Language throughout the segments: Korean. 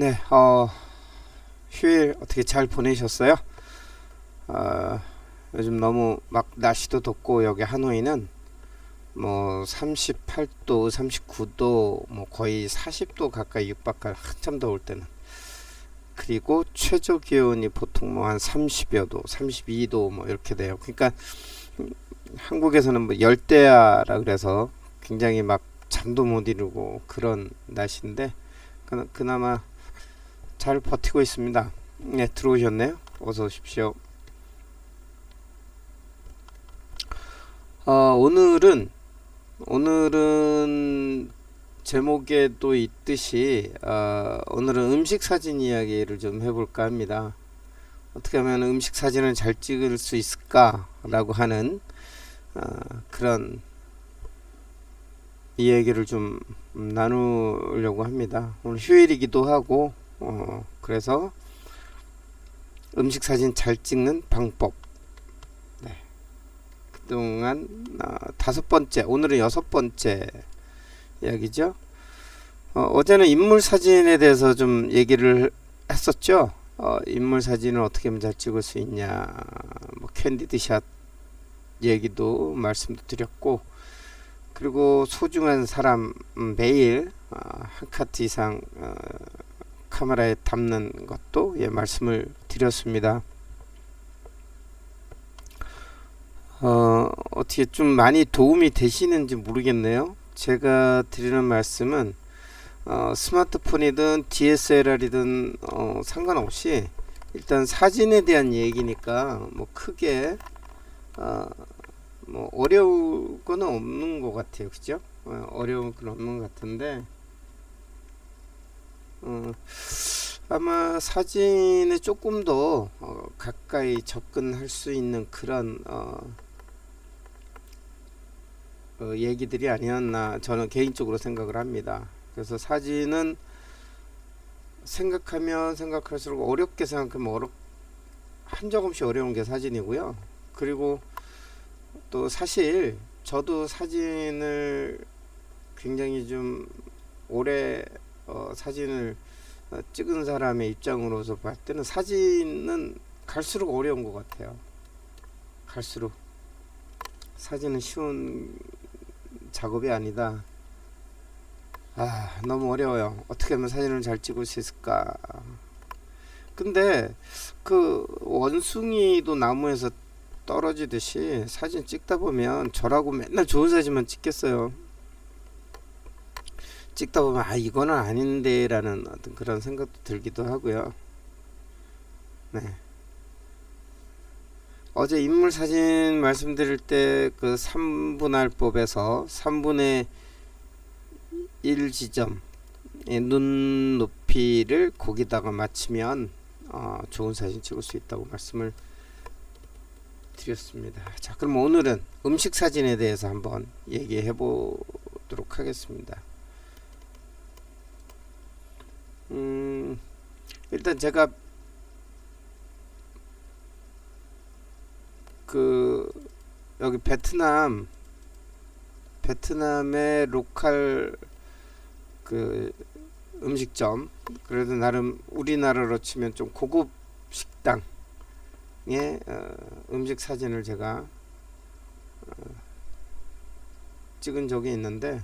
네, 휴일 어떻게 잘 보내셨어요? 어, 요즘 너무 막 날씨도 덥고 여기 하노이는 뭐 38도, 39도, 뭐 거의 40도 가까이 육박할 한참 더울 때는. 그리고 최저 기온이 보통 뭐 한 30여 도, 32도 뭐 이렇게 돼요. 그러니까 한국에서는 뭐 열대야라 그래서 굉장히 막 잠도 못 이루고 그런 날씨인데 그나마 잘 버티고 있습니다. 네, 들어오셨네요. 어서 오십시오. 오늘은 제목에도 있듯이 오늘은 음식 사진 이야기를 좀 해볼까 합니다. 어떻게 하면 음식 사진을 잘 찍을 수 있을까라고 하는 어, 그런 이야기를 좀 나누려고 합니다. 오늘 휴일이기도 하고 그래서 음식 사진 잘 찍는 방법. 네. 그동안 다섯 번째, 오늘은 여섯 번째 이야기죠. 어제는 인물 사진에 대해서 좀 얘기를 했었죠. 인물 사진을 어떻게 하면 잘 찍을 수 있냐, 뭐 캔디드샷 얘기도 말씀도 드렸고, 그리고 소중한 사람 매일 한 카트 이상 카메라에 담는 것도 말씀을 드렸습니다. 어떻게 좀 많이 도움이 되시는지 모르겠네요. 제가 드리는 말씀은 스마트폰이든 DSLR이든 상관없이 일단 사진에 대한 얘기니까 뭐 크게 뭐 어려운 건 없는 것 같아요. 그죠? 어려운 건 없는 것 같은데 아마 사진에 조금 더 가까이 접근할 수 있는 그런 얘기들이 아니었나 저는 개인적으로 생각을 합니다. 그래서 사진은 생각하면 생각할수록 어렵게 생각하면 한 적 없이 어려운 게 사진이고요. 그리고 또 사실 저도 사진을 굉장히 좀 오래 사진을 찍은 사람의 입장으로서 볼 때는 사진은 갈수록 어려운 것 같아요. 갈수록 사진은 쉬운 작업이 아니다. 너무 어려워요. 어떻게 하면 사진을 잘 찍을 수 있을까? 근데 그 원숭이도 나무에서 떨어지듯이 사진 찍다 보면 저라고 맨날 좋은 사진만 찍겠어요. 찍다 보면 이거는 아닌데 라는 어떤 그런 생각도 들기도 하고요. 네. 어제 인물 사진 말씀드릴 때 그 3분할법에서 3분의 1 지점 눈 높이를 거기다가 맞추면 좋은 사진 찍을 수 있다고 말씀을 드렸습니다. 자, 그럼 오늘은 음식 사진에 대해서 한번 얘기해 보도록 하겠습니다. 일단 제가 여기 베트남의 로컬 그 음식점, 그래도 나름 우리나라로 치면 좀 고급 식당의 음식 사진을 제가 찍은 적이 있는데,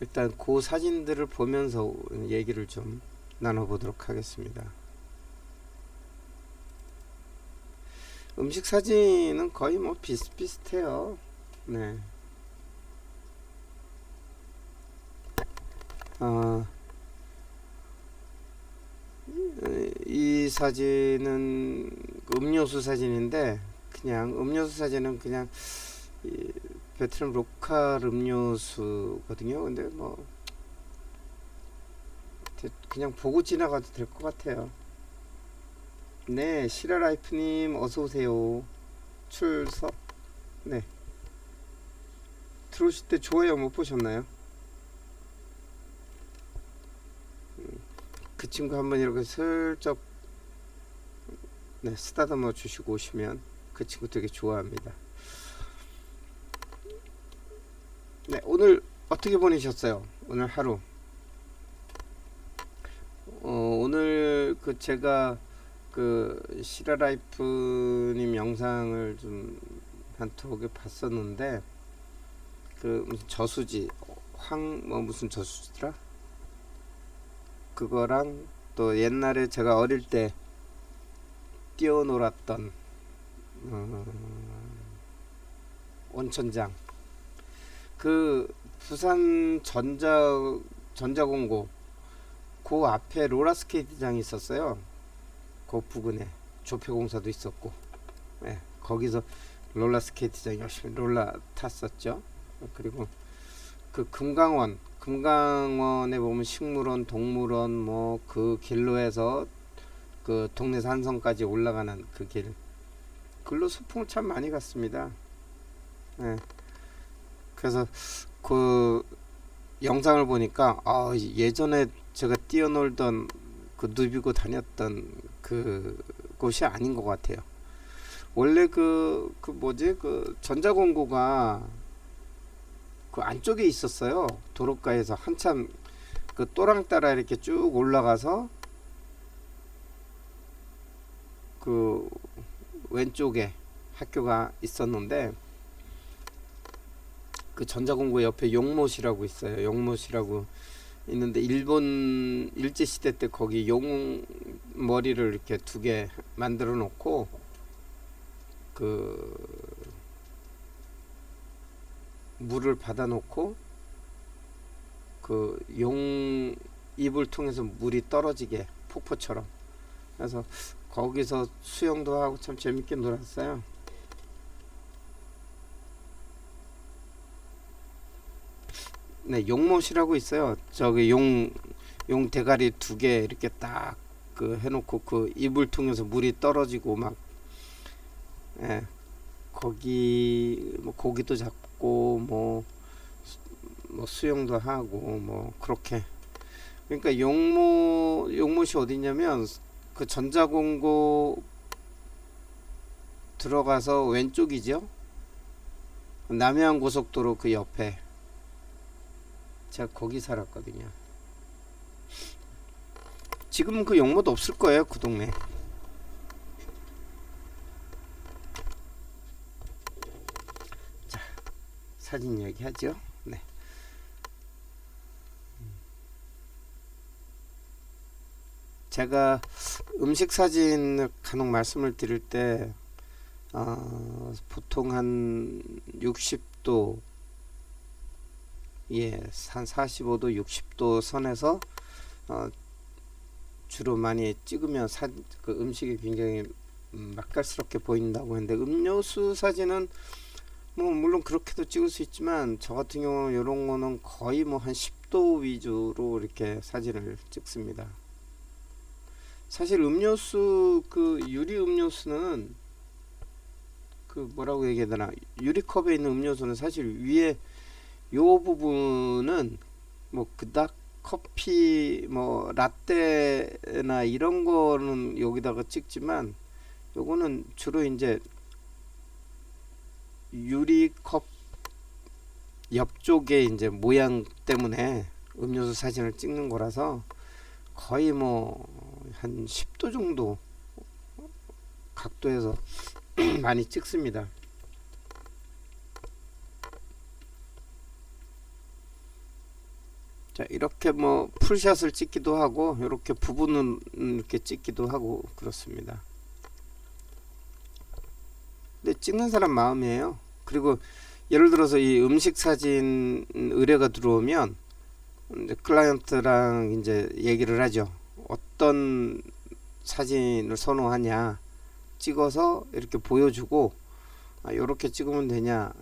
일단 그 사진들을 보면서 얘기를 좀 나눠보도록 하겠습니다. 음식 사진은 거의 뭐 비슷비슷해요. 네. 이 사진은 음료수 사진인데, 그냥 음료수 사진은 그냥 베트남 로컬 음료수거든요. 근데 뭐 그냥 보고 지나가도 될 것 같아요. 네, 시라라이프님 어서오세요. 출석. 네, 들어오실 때 좋아요 못 보셨나요? 그 친구 한번 이렇게 슬쩍 쓰다듬어 주시고 오시면 그 친구 되게 좋아합니다. 네, 오늘 어떻게 보내셨어요? 오늘 하루 오늘 그 제가 그 시라라이프님 영상을 좀 한 두 개 봤었는데, 그 무슨 저수지 무슨 저수지더라, 그거랑 또 옛날에 제가 어릴 때 뛰어놀았던 온천장, 그 부산 전자공고 그 앞에 롤러스케이트장이 있었어요. 그 부근에 조폐공사도 있었고, 예, 거기서 롤러스케이트장 열심히 롤러 탔었죠. 그리고 그 금강원에 보면 식물원, 동물원 뭐 그 길로 해서 그 동네 산성까지 올라가는 그 길, 글로 소풍을 참 많이 갔습니다. 예. 그래서 그 영상을 보니까 예전에 제가 뛰어놀던 그 누비고 다녔던 그 곳이 아닌 것 같아요. 원래 그 뭐지, 그 전자공고가 그 안쪽에 있었어요. 도로가에서 한참 그 또랑 따라 이렇게 쭉 올라가서 그 왼쪽에 학교가 있었는데, 그 전자공고 옆에 용못이라고 있어요. 용못이라고 있는데, 일본 일제시대 때 거기 용 머리를 이렇게 두 개 만들어 놓고 그 물을 받아 놓고 그 용 입을 통해서 물이 떨어지게, 폭포처럼. 그래서 거기서 수영도 하고 참 재밌게 놀았어요. 네, 용못이라고 있어요. 저기 용 대가리 두 개 이렇게 딱 그 해놓고 그 입을 통해서 물이 떨어지고 막, 예, 거기 뭐 고기도 잡고 뭐 수영도 하고 뭐 그렇게. 그러니까 용못이 어디냐면 그 전자공고 들어가서 왼쪽이죠. 남해안 고속도로 그 옆에, 제가 거기 살았거든요. 지금은 그 용못 없을 거예요, 그 동네. 자, 사진 얘기하죠. 네. 제가 음식 사진을 간혹 말씀을 드릴 때 보통 한 60도, 예, 한 45도, 60도 선에서 주로 많이 찍으면 그 음식이 굉장히 맛깔스럽게 보인다고 했는데, 음료수 사진은 뭐 물론 그렇게도 찍을 수 있지만, 저 같은 경우는 이런 거는 거의 뭐 한 10도 위주로 이렇게 사진을 찍습니다. 사실 음료수, 그 유리 음료수는 그 뭐라고 얘기해야 되나, 유리컵에 있는 음료수는 사실 위에 요 부분은 뭐 그닥 커피 뭐 라떼나 이런 거는 여기다가 찍지만, 요거는 주로 이제 유리컵 옆쪽에 이제 모양 때문에 음료수 사진을 찍는 거라서 거의 뭐 한 10도 정도 각도에서 많이 찍습니다. 자, 이렇게 뭐 풀샷을 찍기도 하고, 이렇게 부분은 이렇게 찍기도 하고 그렇습니다. 근데 찍는 사람 마음이에요. 그리고 예를 들어서 이 음식 사진 의뢰가 들어오면 이제 클라이언트랑 이제 얘기를 하죠. 어떤 사진을 선호하냐, 찍어서 이렇게 보여주고, 요렇게 찍으면 되냐,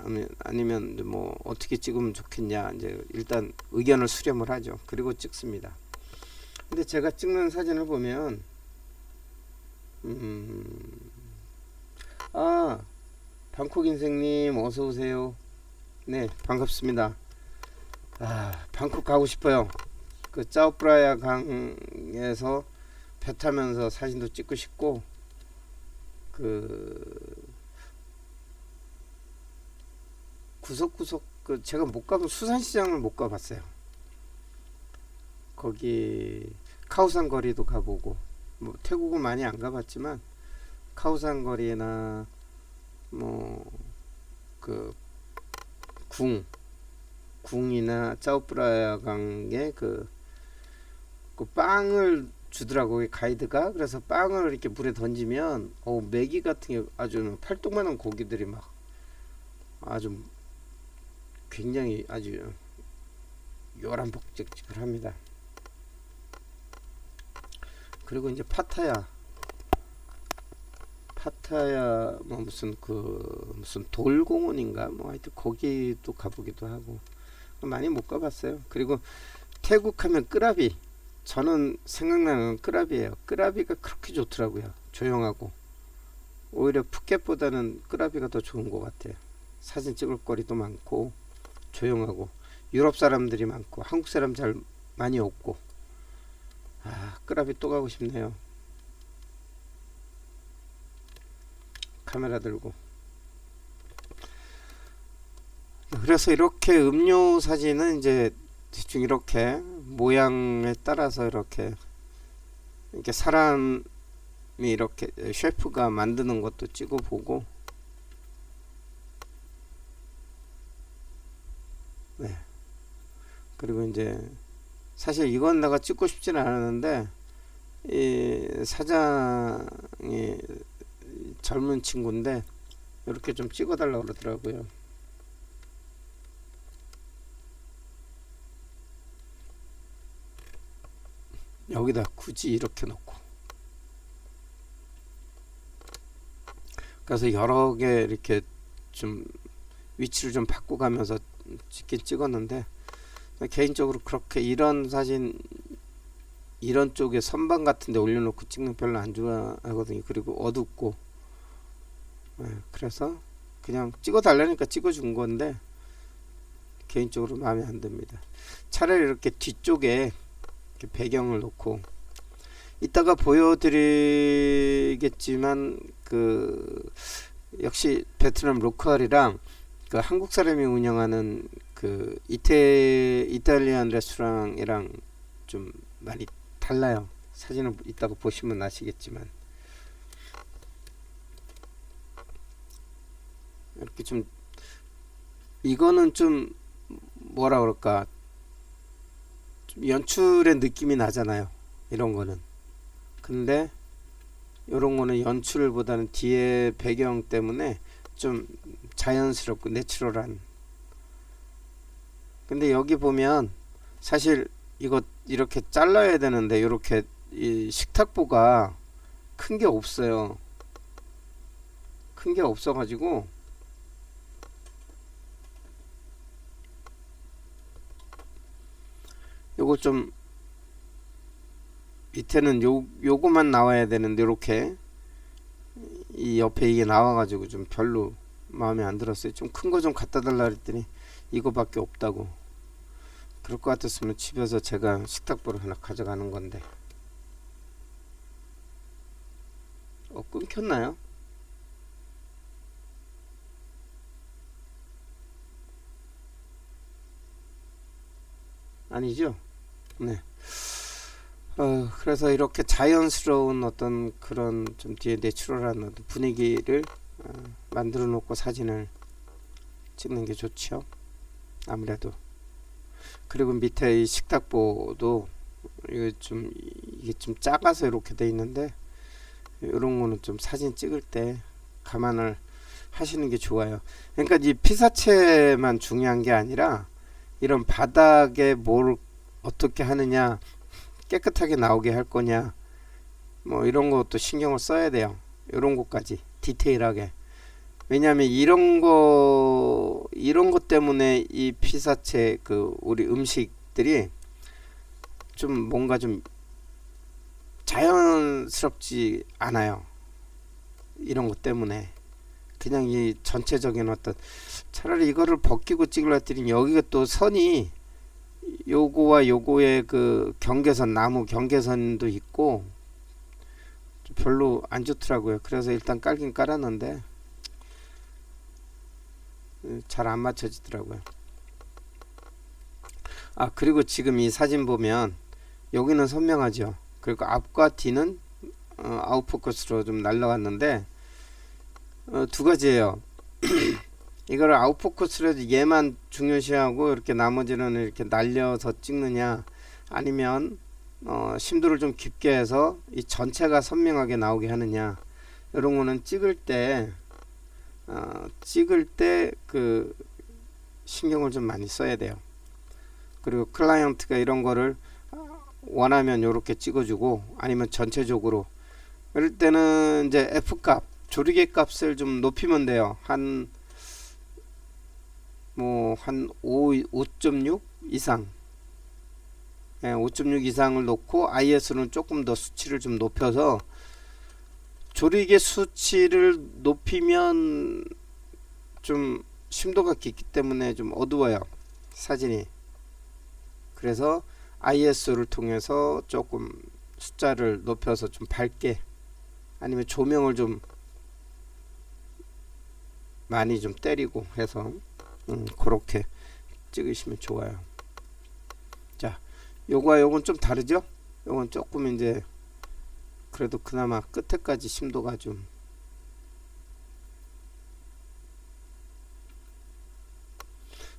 아니면 뭐 어떻게 찍으면 좋겠냐, 이제 일단 의견을 수렴을 하죠. 그리고 찍습니다. 근데 제가 찍는 사진을 보면 방콕 인생님 어서 오세요. 네, 반갑습니다. 방콕 가고 싶어요. 그 짜오프라야 강에서 배 타면서 사진도 찍고 싶고, 그 구석구석, 그 제가 못 가본 수산시장을 못 가봤어요. 거기 카오산 거리도 가보고, 뭐 태국은 많이 안 가봤지만 카오산 거리나 뭐 그 궁이나 짜오프라야강에 그 빵을 주더라고요, 가이드가. 그래서 빵을 이렇게 물에 던지면 메기 같은 게 아주 팔뚝만한 고기들이 막 아주 굉장히 아주 요란복직직합니다. 그리고 이제 파타야 뭐 무슨 돌공원인가 뭐 하여튼 거기도 가보기도 하고 많이 못 가봤어요. 그리고 태국 하면 끄라비, 저는 생각나는 끄라비예요. 끄라비가 그렇게 좋더라고요. 조용하고 오히려 푸켓보다는 끄라비가 더 좋은 것 같아요. 사진 찍을 거리도 많고 조용하고 유럽 사람들이 많고 한국 사람 잘 많이 없고. 끄라비 또 가고 싶네요. 카메라 들고. 그래서 이렇게 음료 사진은 이제 대충 이렇게 모양에 따라서 이렇게 사람이 이렇게 셰프가 만드는 것도 찍어 보고. 네. 그리고 이제 사실 이건 내가 찍고 싶지는 않았는데 이 사장이 젊은 친구인데 이렇게 좀 찍어 달라고 그러더라고요. 여기다 굳이 이렇게 놓고. 그래서 여러 개 이렇게 좀 위치를 좀 바꿔가면서 찍긴 찍었는데, 개인적으로 그렇게 이런 사진 이런 쪽에 선반 같은 데 올려놓고 찍는 별로 안 좋아하거든요. 그리고 어둡고. 그래서 그냥 찍어 달라니까 찍어 준 건데 개인적으로 마음에 안 듭니다. 차라리 이렇게 뒤쪽에 이렇게 배경을 놓고, 이따가 보여드리겠지만 역시 베트남 로컬이랑 그 한국 사람이 운영하는 그 이탈리안 레스토랑이랑 좀 많이 달라요. 사진을 이따가 보시면 아시겠지만 이렇게 좀 이거는 좀 뭐라 그럴까, 좀 연출의 느낌이 나잖아요, 이런 거는. 근데 이런 거는 연출보다는 뒤에 배경 때문에 좀 자연스럽고 내추럴한. 근데 여기 보면 사실 이거 이렇게 잘라야 되는데 이렇게 이 식탁보가 큰 게 없어요. 큰 게 없어 가지고 요거 좀 밑에는 요거만 나와야 되는데 이렇게 이 옆에 이게 나와가지고 좀 별로 마음에 안 들었어요. 좀 큰 거 좀 갖다 달라 그랬더니 이거밖에 없다고. 그럴 것 같았으면 집에서 제가 식탁보를 하나 가져가는 건데. 끊겼나요? 아니죠? 네. 그래서 이렇게 자연스러운 어떤 그런 좀 뒤에 내추럴한 어떤 분위기를 만들어 놓고 사진을 찍는 게 좋죠, 아무래도. 그리고 밑에 이 식탁보도 이게 좀 작아서 이렇게 돼 있는데, 이런 거는 좀 사진 찍을 때 감안을 하시는 게 좋아요. 그러니까 이 피사체만 중요한 게 아니라 이런 바닥에 뭘 어떻게 하느냐, 깨끗하게 나오게 할 거냐, 뭐 이런 것도 신경을 써야 돼요. 이런 것까지 디테일하게. 왜냐하면 이런 것 때문에 이 피사체 우리 음식들이 좀 뭔가 좀 자연스럽지 않아요. 이런 것 때문에 그냥 이 전체적인 어떤, 차라리 이거를 벗기고 찍으려 했더니 여기가 또 선이 요거와 요거의 그 경계선, 나무 경계선도 있고 별로 안 좋더라고요. 그래서 일단 깔긴 깔았는데 잘 안 맞춰지더라고요. 그리고 지금 이 사진 보면 여기는 선명하죠. 그리고 앞과 뒤는 아웃포커스로 좀 날라갔는데 두 가지예요. 이거를 아웃포커스로 해서 얘만 중요시하고 이렇게 나머지는 이렇게 날려서 찍느냐, 아니면 심도를 좀 깊게 해서 이 전체가 선명하게 나오게 하느냐, 이런 거는 찍을 때 그 신경을 좀 많이 써야 돼요. 그리고 클라이언트가 이런 거를 원하면 이렇게 찍어주고, 아니면 전체적으로, 이럴 때는 이제 F값, 조리개 값을 좀 높이면 돼요. 한 5.6 이상, 5.6 이상을 놓고 IS는 조금 더 수치를 좀 높여서, 조리개 수치를 높이면 좀 심도가 깊기 때문에 좀 어두워요, 사진이. 그래서 IS를 통해서 조금 숫자를 높여서 좀 밝게, 아니면 조명을 좀 많이 좀 때리고 해서 그렇게 찍으시면 좋아요. 자, 요거와 요건 좀 다르죠? 요건 조금 이제 그래도 그나마 끝에까지 심도가 좀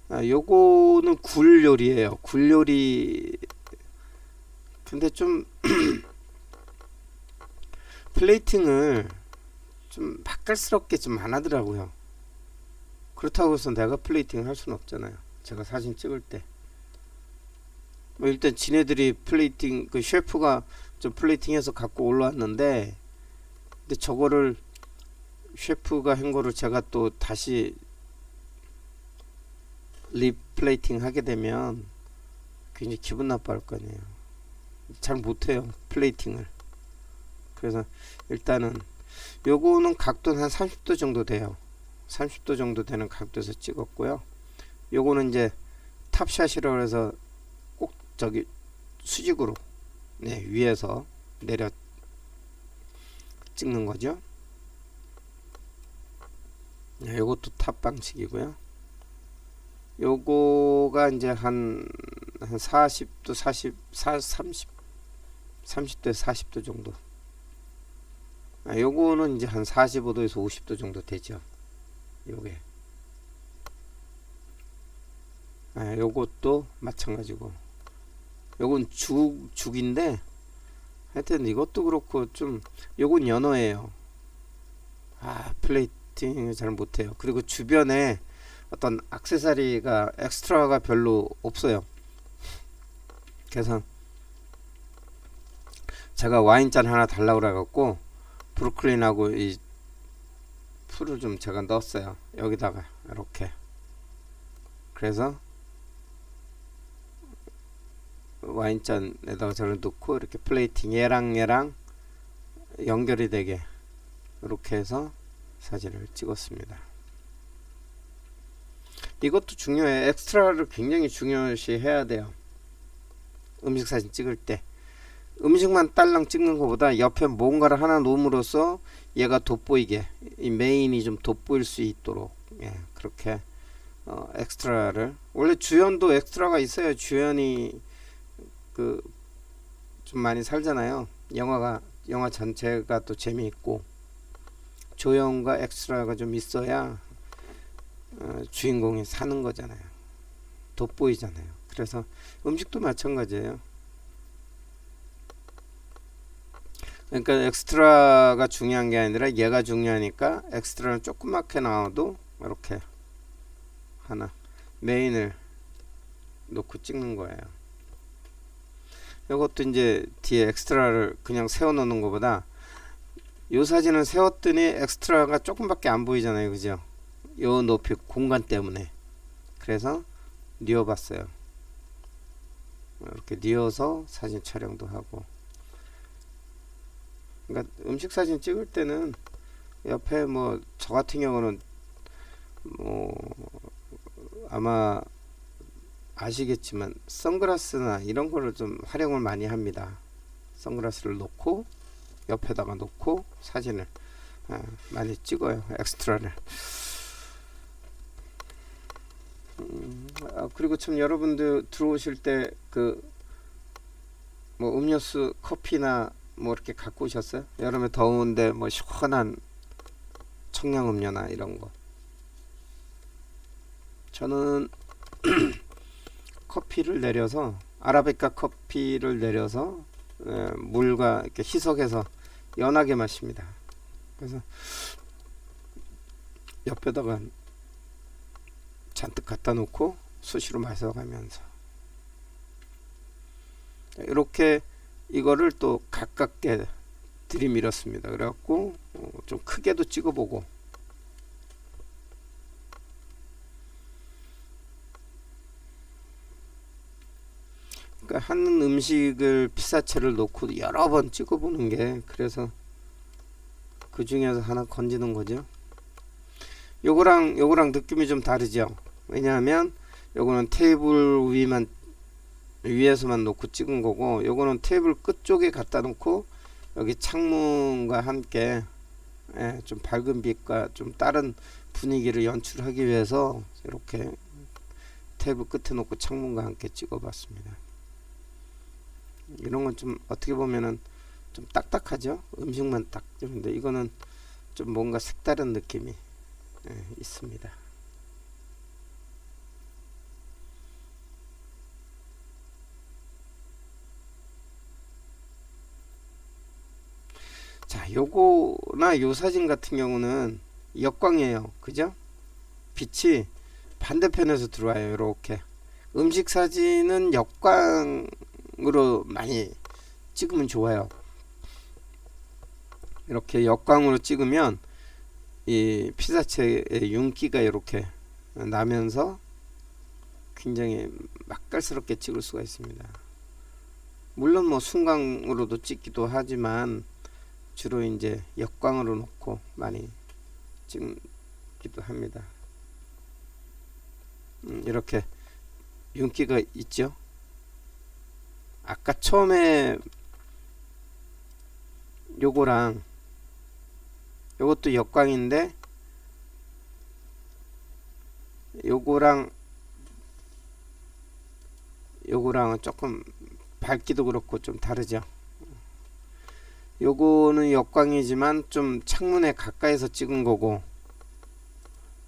요거는 굴 요리예요. 굴 요리. 근데 좀 플레이팅을 좀 맛깔스럽게 좀 안 하더라고요. 그렇다고 해서 내가 플레이팅을 할 수는 없잖아요. 제가 사진 찍을 때 뭐 일단 지네들이 플레이팅, 그 셰프가 좀 플레이팅해서 갖고 올라왔는데, 근데 저거를 셰프가 한 거를 제가 또 다시 리플레이팅 하게 되면 굉장히 기분 나빠할 거 아니에요. 잘 못해요, 플레이팅을. 그래서 일단은 요거는 각도는 한 30도 정도 돼요. 30도 정도 되는 각도에서 찍었고요. 요거는 이제 탑샷이라고 해서 꼭 저기 수직으로 위에서 내려 찍는 거죠. 요것도 탑 방식이고요. 요거가 이제 한 40도 30도 40도 정도. 요거는 이제 한 45도에서 50도 정도 되죠. 요게. 요것도 마찬가지고. 요건 죽인데, 하여튼 이것도 그렇고 좀, 요건 연어예요. 플레이팅을 잘 못해요. 그리고 주변에 어떤 액세서리가 엑스트라가 별로 없어요. 그래서 제가 와인잔 하나 달라고 그래갖고 브루클린하고 이 풀을 좀 제가 넣었어요, 여기다가 이렇게. 그래서 와인잔에다가 저를 넣고 이렇게 플레이팅 얘랑 연결이 되게 이렇게 해서 사진을 찍었습니다. 이것도 중요해. 엑스트라를 굉장히 중요시 해야 돼요. 음식 사진 찍을 때 음식만 딸랑 찍는 것보다 옆에 뭔가를 하나 놓음으로써 얘가 돋보이게, 이 메인이 좀 돋보일 수 있도록, 그렇게 엑스트라를, 원래 주연도 엑스트라가 있어요. 주연이 그 좀 많이 살잖아요. 영화 전체가 또 재미있고, 조연과 엑스트라가 좀 있어야 주인공이 사는 거잖아요. 돋보이잖아요. 그래서 음식도 마찬가지예요. 그러니까 엑스트라가 중요한 게 아니라 얘가 중요하니까 엑스트라는 조그맣게 나와도 이렇게 하나 메인을 놓고 찍는 거예요. 이것도 이제 뒤에 엑스트라를 그냥 세워 놓는 것보다, 요 사진은 세웠더니 엑스트라가 조금밖에 안 보이잖아요, 그죠? 요 높이 공간 때문에. 그래서 뉘어봤어요. 이렇게 뉘어서 사진 촬영도 하고. 그러니까 음식 사진 찍을 때는 옆에 뭐 저 같은 경우는 뭐 아마 아시겠지만 선글라스나 이런 거를 좀 활용을 많이 합니다. 선글라스를 놓고 옆에다가 놓고 사진을 많이 찍어요, 엑스트라를. 그리고 참 여러분들 들어오실 때 그 뭐 음료수 커피나 뭐 이렇게 갖고 오셨어요? 여름에 더운데 뭐 시원한 청량음료나 이런 거. 저는 커피를 내려서 아라비카 커피를 내려서 물과 이렇게 희석해서 연하게 마십니다. 그래서 옆에다가 잔뜩 갖다 놓고 수시로 마셔가면서 이렇게 이거를 또 가깝게 들이밀었습니다. 그래갖고 좀 크게도 찍어보고, 그러니까 한 음식을 피사체를 놓고 여러 번 찍어보는 게, 그래서 그 중에서 하나 건지는 거죠. 요거랑 느낌이 좀 다르죠. 왜냐하면 요거는 테이블 위에서만 놓고 찍은 거고, 요거는 테이블 끝쪽에 갖다 놓고 여기 창문과 함께 좀 밝은 빛과 좀 다른 분위기를 연출하기 위해서 이렇게 테이블 끝에 놓고 창문과 함께 찍어 봤습니다. 이런 건 좀 어떻게 보면은 좀 딱딱하죠. 음식만 딱 찍는데 이거는 좀 뭔가 색다른 느낌이 있습니다. 자, 요거나 요 사진 같은 경우는 역광이에요. 그죠? 빛이 반대편에서 들어와요. 이렇게 음식 사진은 역광으로 많이 찍으면 좋아요. 이렇게 역광으로 찍으면 이 피사체의 윤기가 이렇게 나면서 굉장히 맛깔스럽게 찍을 수가 있습니다. 물론 뭐 순광으로도 찍기도 하지만 주로 이제 역광으로 놓고 많이 찍기도 합니다. 이렇게 윤기가 있죠. 아까 처음에 요거랑 요것도 역광인데 요거랑은 조금 밝기도 그렇고 좀 다르죠. 요거는 역광이지만 좀 창문에 가까이서 찍은 거고,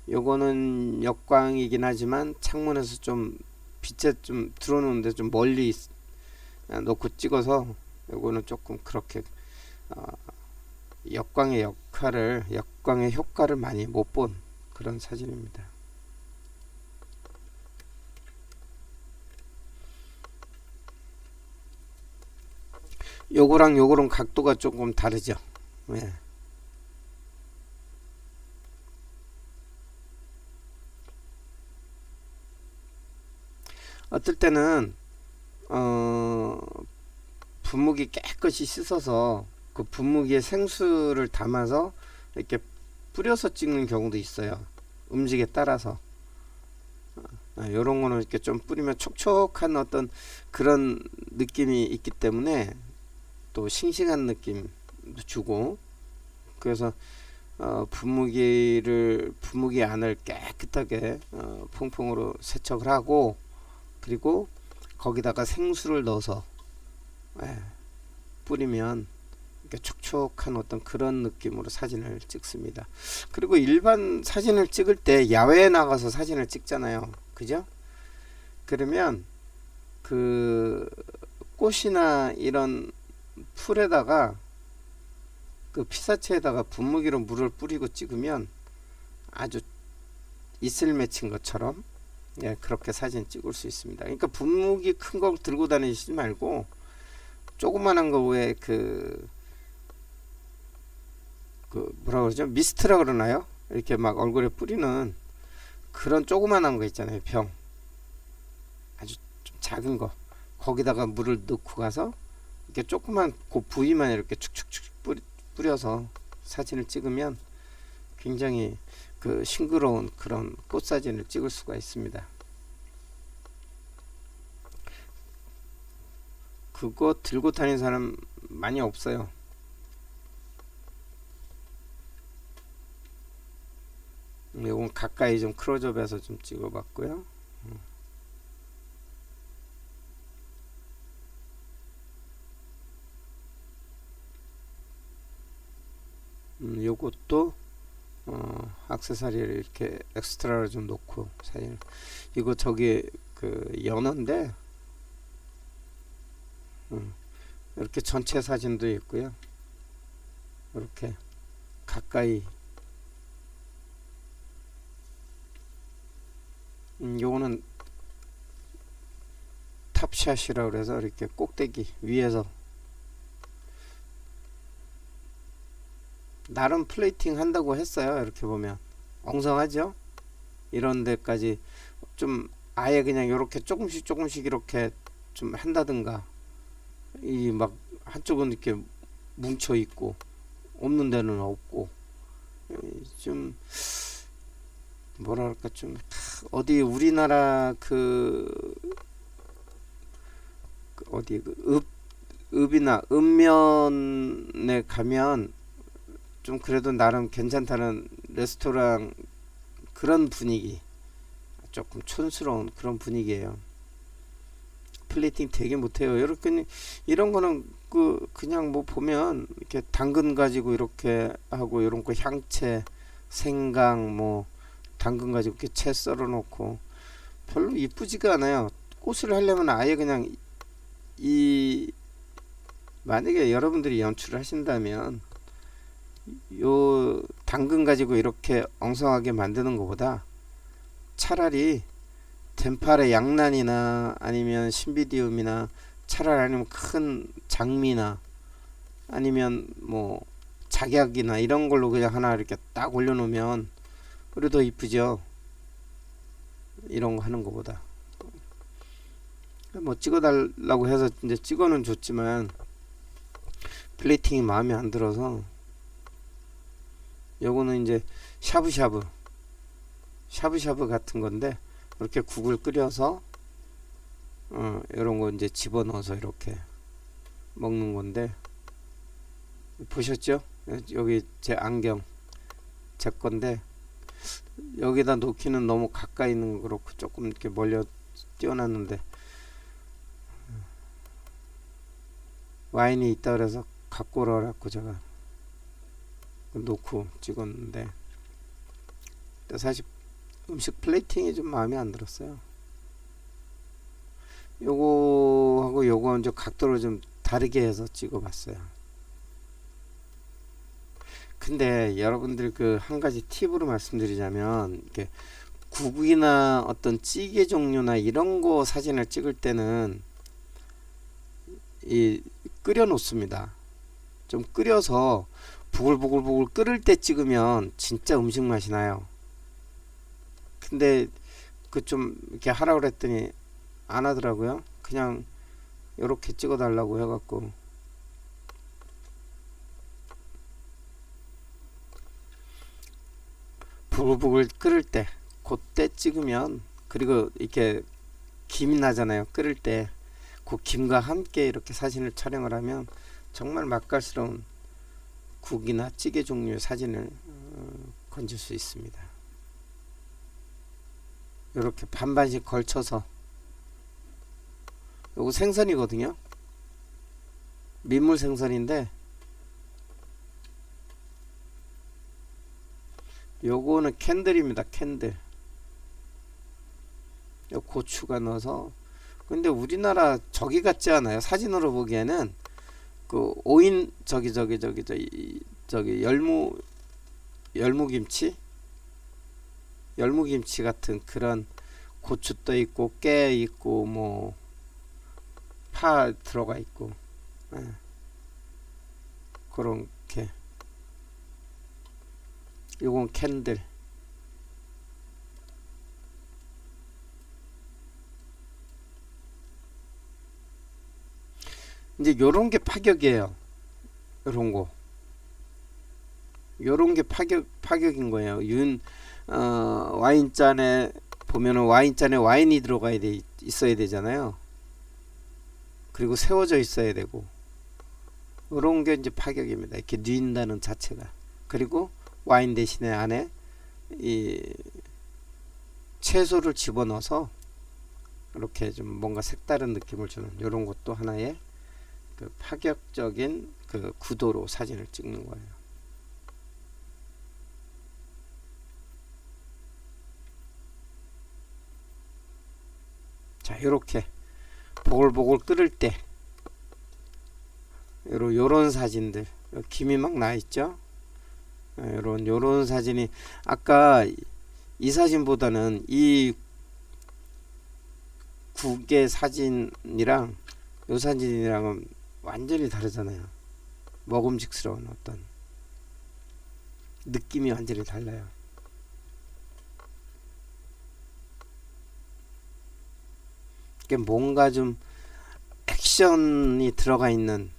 요거는 역광이긴 하지만 창문에서 좀 빛에 좀 들어오는데 좀 멀리 놓고 찍어서 요거는 조금 그렇게 역광의 효과를 많이 못 본 그런 사진입니다. 요거랑 각도가 조금 다르죠. 예. 어떨 때는 분무기 깨끗이 씻어서 그 분무기에 생수를 담아서 이렇게 뿌려서 찍는 경우도 있어요. 음식에 따라서. 요런 거는 이렇게 좀 뿌리면 촉촉한 어떤 그런 느낌이 있기 때문에 또 싱싱한 느낌도 주고, 그래서 분무기 안을 깨끗하게 퐁퐁으로 세척을 하고, 그리고 거기다가 생수를 넣어서 뿌리면 이렇게 촉촉한 어떤 그런 느낌으로 사진을 찍습니다. 그리고 일반 사진을 찍을 때 야외에 나가서 사진을 찍잖아요. 그죠? 그러면 그 꽃이나 이런 풀에다가 그 피사체에다가 분무기로 물을 뿌리고 찍으면 아주 이슬 맺힌 것처럼 그렇게 사진 찍을 수 있습니다. 그러니까 분무기 큰 거 들고 다니시지 말고 조그만한 거 왜 그 뭐라 그러죠? 미스트라 그러나요? 이렇게 막 얼굴에 뿌리는 그런 조그만한 거 있잖아요. 병 아주 좀 작은 거, 거기다가 물을 넣고 가서 이렇게 조그만 그 부위만 이렇게 축축축 뿌려서 사진을 찍으면 굉장히 그 싱그러운 그런 꽃 사진을 찍을 수가 있습니다. 그거 들고 다니는 사람 많이 없어요. 이건 가까이 좀 클로즈업해서 좀 찍어봤고요. 요것도 액세서리를 이렇게 엑스트라를 좀 놓고 사진. 이거 저기 그 연어인데 이렇게 전체 사진도 있고요. 이렇게 가까이 요거는 탑샷이라고 그래서 이렇게 꼭대기 위에서 나름 플레이팅 한다고 했어요. 이렇게 보면 엉성하죠. 이런 데까지 좀 아예 그냥 이렇게 조금씩 이렇게 좀 한다든가, 이 막 한쪽은 이렇게 뭉쳐 있고 없는 데는 없고, 좀 뭐랄까 좀 어디 우리나라 어디 읍이나 읍면에 가면 좀 그래도 나름 괜찮다는 레스토랑 그런 분위기, 조금 촌스러운 그런 분위기예요. 플레이팅 되게 못해요. 이렇게 이런 거는 그냥 뭐 보면 이렇게 당근 가지고 이렇게 하고, 이런 거 향채, 생강 뭐 당근 가지고 이렇게 채 썰어 놓고 별로 이쁘지가 않아요. 꽃을 하려면 아예 그냥 만약에 여러분들이 연출을 하신다면 요 당근 가지고 이렇게 엉성하게 만드는 것보다 차라리 덴팔의 양란이나 아니면 신비디움이나, 차라리 아니면 큰 장미나 아니면 뭐 작약이나 이런 걸로 그냥 하나 이렇게 딱 올려놓으면 그래도 이쁘죠. 이런 거 하는 것보다. 뭐 찍어달라고 해서 이제 찍어는 줬지만 플레이팅이 마음에 안 들어서, 요거는 이제 샤브샤브 같은 건데 이렇게 국을 끓여서 이런 거 이제 집어넣어서 이렇게 먹는 건데, 보셨죠? 여기 제 안경 제 건데 여기다 놓기는 너무 가까이 있는 거 그렇고 조금 이렇게 멀려 띄워놨는데, 와인이 있다 그래서 갖고 오라고 제가 놓고 찍었는데, 사실 음식 플레이팅이 좀 마음에 안 들었어요. 요거하고 요거 이제 각도를 좀 다르게 해서 찍어봤어요. 근데 여러분들 한 가지 팁으로 말씀드리자면, 이렇게 국이나 어떤 찌개 종류나 이런 거 사진을 찍을 때는 끓여 놓습니다. 좀 끓여서 부글부글 끓을 때 찍으면 진짜 음식 맛이 나요. 근데 좀 이렇게 하라고 그랬더니 안 하더라고요. 그냥 이렇게 찍어 달라고 해갖고, 부글부글 끓을 때 그때 찍으면, 그리고 이렇게 김이 나잖아요. 끓을 때 그 김과 함께 이렇게 사진을 촬영을 하면 정말 맛깔스러운 국이나 찌개 종류의 사진을 건질 수 있습니다. 이렇게 반반씩 걸쳐서. 요거 생선이거든요. 민물 생선인데 요거는 캔들입니다. 캔들. 요 고추가 넣어서. 근데 우리나라 저기 같지 않아요? 사진으로 보기에는 오인 저기 열무김치 같은 그런 고추도 있고 깨 있고 뭐 파 들어가 있고, 그렇게. 요건 캔들. 이제 요런 게 파격이에요. 요런 게 파격인 거예요. 와인잔에 보면은 와인잔에 와인이 있어야 되잖아요. 그리고 세워져 있어야 되고, 요런 게 이제 파격입니다. 이렇게 뉘인다는 자체가. 그리고 와인 대신에 안에 이 채소를 집어넣어서 이렇게 좀 뭔가 색다른 느낌을 주는, 요런 것도 하나의 파격적인 구도로 사진을 찍는 거예요. 자, 요렇게 보글보글 끓을 때 요런 사진들, 김이 막 나 있죠. 요런 사진이 아까 이 사진보다는 이 국의 사진이랑 요 사진이랑은 완전히 다르잖아요. 먹음직스러운 어떤 느낌이 완전히 달라요. 이게 뭔가 좀 액션이 들어가 있는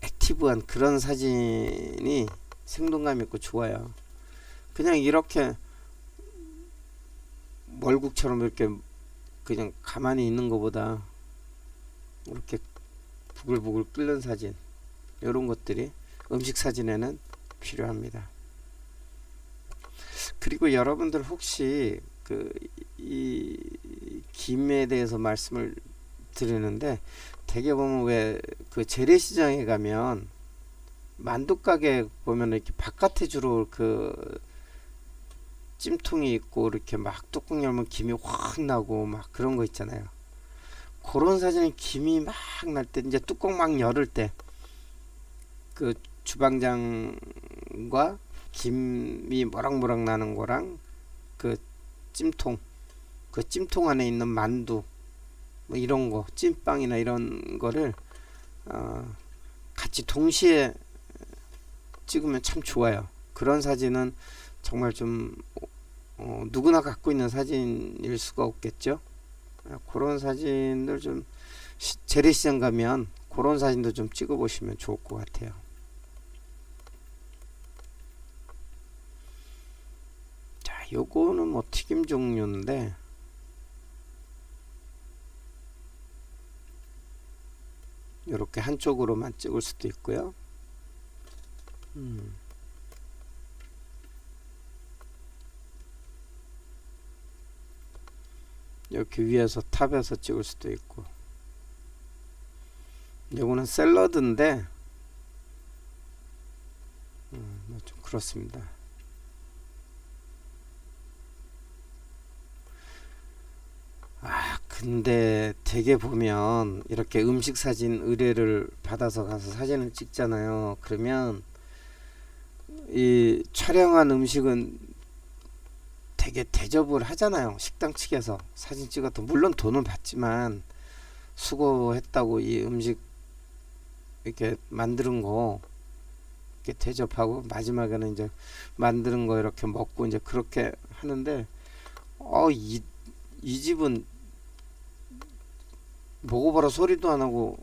액티브한 그런 사진이 생동감 있고 좋아요. 그냥 이렇게 멀국처럼 이렇게 그냥 가만히 있는 것보다 이렇게 부글부글 끓는 사진, 이런 것들이 음식 사진에는 필요합니다. 그리고 여러분들 혹시 이 김에 대해서 말씀을 드리는데, 대개 보면 왜 그 재래시장에 가면 만두 가게 보면 이렇게 바깥에 주로 그 찜통이 있고 이렇게 막 뚜껑 열면 김이 확 나고 막 그런 거 있잖아요. 그런 사진은 김이 막 날 때, 이제 뚜껑 막 열을 때 그 주방장과 김이 모락모락 나는 거랑 그 찜통, 그 찜통 안에 있는 만두 뭐 이런 거, 찐빵이나 이런 거를 같이 동시에 찍으면 참 좋아요. 그런 사진은 정말 좀 누구나 갖고 있는 사진일 수가 없겠죠. 그런 사진들 좀 재래시장 가면 그런 사진도 좀 찍어 보시면 좋을 것 같아요. 자, 요거는 뭐 튀김 종류인데, 이렇게 한쪽으로만 찍을 수도 있고요. 이렇게 위에서 탑에서 찍을 수도 있고. 요거는 샐러드인데 뭐 좀 그렇습니다. 근데 되게 보면 이렇게 음식 사진 의뢰를 받아서 가서 사진을 찍잖아요. 그러면 이 촬영한 음식은 되게 대접을 하잖아요. 식당 측에서 사진 찍어도 물론 돈은 받지만 수고했다고 이 음식 이렇게 만드는 거 이렇게 대접하고 마지막에는 이제 만드는 거 이렇게 먹고 이제 그렇게 하는데, 이 집은 먹어봐라 소리도 안 하고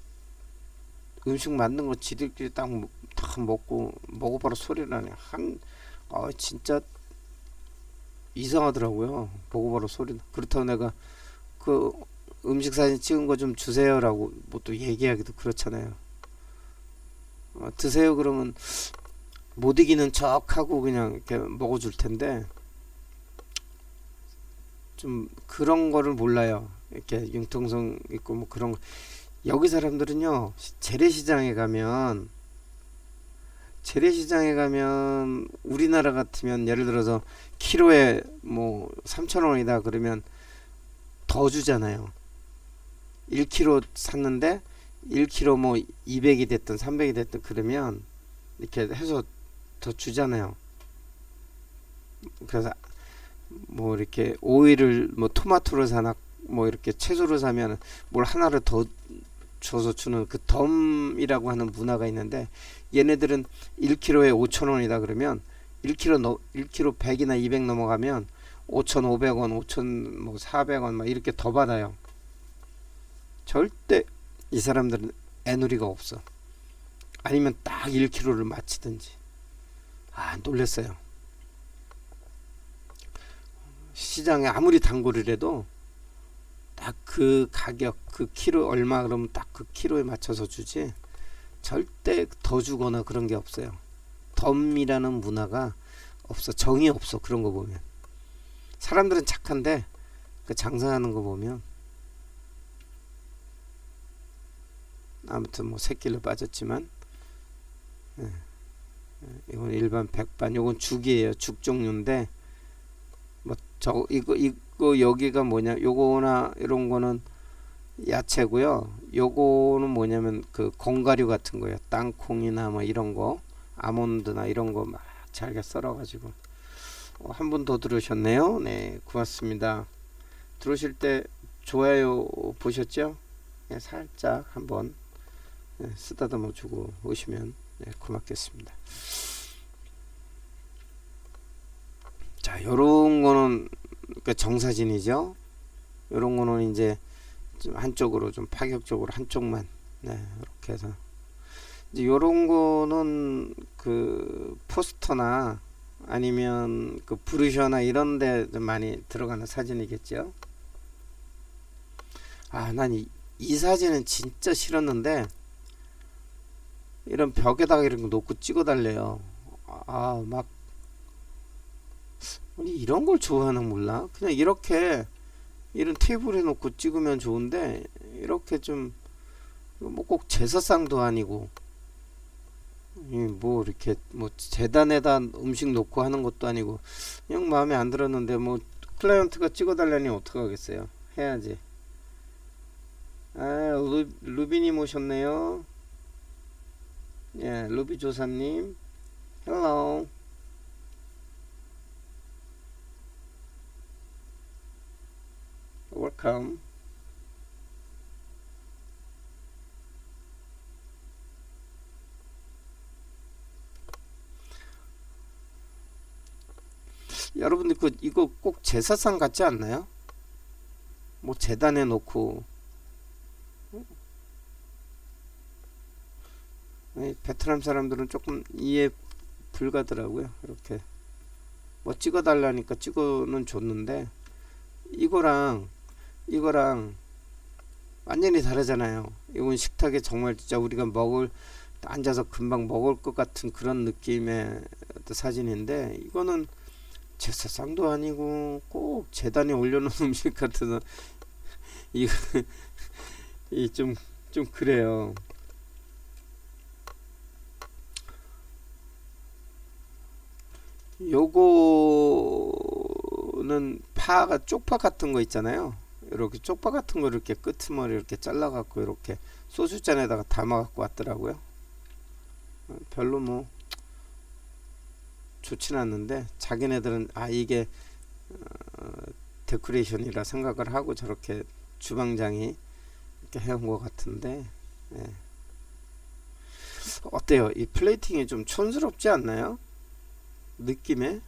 음식 만든 거 지들끼리 딱 먹고 먹어봐라 소리를 하네. 진짜 이상하더라고요. 먹어봐라 소리. 그렇다고 내가 그 음식 사진 찍은 거 좀 주세요라고 뭐 또 얘기하기도 그렇잖아요. 드세요 그러면 못 이기는 척하고 그냥 이렇게 먹어줄 텐데, 좀 그런 거를 몰라요. 이렇게 융통성 있고 뭐 그런 거. 여기 사람들은요, 재래시장에 가면 우리나라 같으면 예를 들어서 키로에 뭐 3,000원이다 그러면 더 주잖아요. 1kg 샀는데 1kg 뭐 200이 됐든 300이 됐든 그러면 이렇게 해서 더 주잖아요. 그래서 뭐 이렇게 오이를 뭐 토마토를 사나 뭐 이렇게 채소를 사면 뭘 하나를 더 줘서 주는 그 덤이라고 하는 문화가 있는데, 얘네들은 1kg에 5,000원이다 그러면 1kg 100이나 200 넘어가면 5,500원, 5,400원 막 이렇게 더 받아요. 절대 이 사람들은 애누리가 없어. 아니면 딱 1kg를 맞히든지. 놀랬어요. 시장에 아무리 단골을 해도 딱 그 가격, 그 키로 얼마 그러면 딱 그 키로에 맞춰서 주지, 절대 더 주거나 그런 게 없어요. 덤이라는 문화가 없어. 정이 없어. 그런 거 보면 사람들은 착한데 그 장사하는 거 보면, 아무튼 뭐 새끼를 빠졌지만, 이건 일반 백반, 이건 죽이에요. 죽 종류인데 뭐 이거 그 여기가 뭐냐, 요거나 이런 거는 야채고요. 요거는 뭐냐면 그 건가류 같은 거예요. 땅콩이나 뭐 이런 거, 아몬드나 이런 거 막 잘게 썰어 가지고. 한 분 더 들으셨네요. 네, 고맙습니다. 들으실 때 좋아요 보셨죠? 네, 살짝 한번 쓰다듬어 주고 오시면 고맙겠습니다. 자, 요런 거는 그 정사진이죠. 요런 거는 이제 좀 한쪽으로 좀 파격적으로 한쪽만 이렇게 해서 이제 요런 거는 그 포스터나 아니면 그 브루셔나 이런 데 좀 많이 들어가는 사진이겠죠. 난 이 사진은 진짜 싫었는데 이런 벽에다가 이런 거 놓고 찍어 달래요. 막 이런 걸 좋아하나 몰라. 그냥 이렇게 이런 테이블에 놓고 찍으면 좋은데 이렇게 좀 뭐 꼭 제사상도 아니고 뭐 이렇게 뭐 재단에다 음식 놓고 하는 것도 아니고 그냥 마음에 안 들었는데 뭐 클라이언트가 찍어달라니 어떡하겠어요. 해야지. 루비님 오셨네요. 예, 루비 조사님. 헬로. 웰컴. 여러분들 이거 꼭 제사상 같지 않나요? 뭐 재단에 놓고 베트남 사람들은 조금 이해 불가더라고요. 이렇게 뭐 찍어달라니까 찍어는 줬는데 이거랑 완전히 다르잖아요. 이건 식탁에 정말 진짜 우리가 앉아서 금방 먹을 것 같은 그런 느낌의 사진인데 이거는 제사상도 아니고 꼭 재단에 올려놓은 음식 같아서 이거 좀 그래요. 요거는 파가 쪽파 같은 거 있잖아요. 이렇게 쪽파 같은 거 이렇게 끄트머리 이렇게 잘라 갖고 이렇게 소주잔에다가 담아 갖고 왔더라고요. 별로 뭐 좋진 않는데 자기네들은 이게 데코레이션이라 생각을 하고 저렇게 주방장이 이렇게 해온 것 같은데 어때요? 이 플레이팅이 좀 촌스럽지 않나요? 느낌에?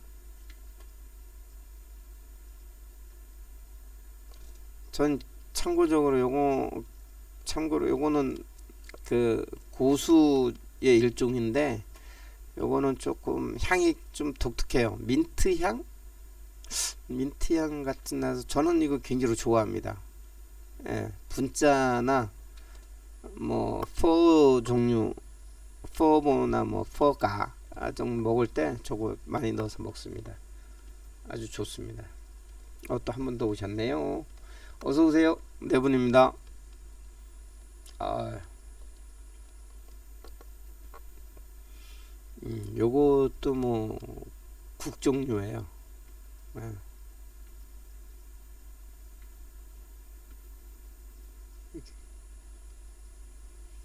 전 참고로 요거는 그 고수의 일종인데 요거는 조금 향이 좀 독특해요. 민트향 같은 나서 저는 이거 굉장히 좋아합니다. 분짜나 뭐 포 종류 포보나 뭐 포가 좀 먹을 때 저거 많이 넣어서 먹습니다. 아주 좋습니다. 또 한 번 더 오셨네요. 어서 오세요. 네 분입니다. 요것도 뭐 국 종류예요.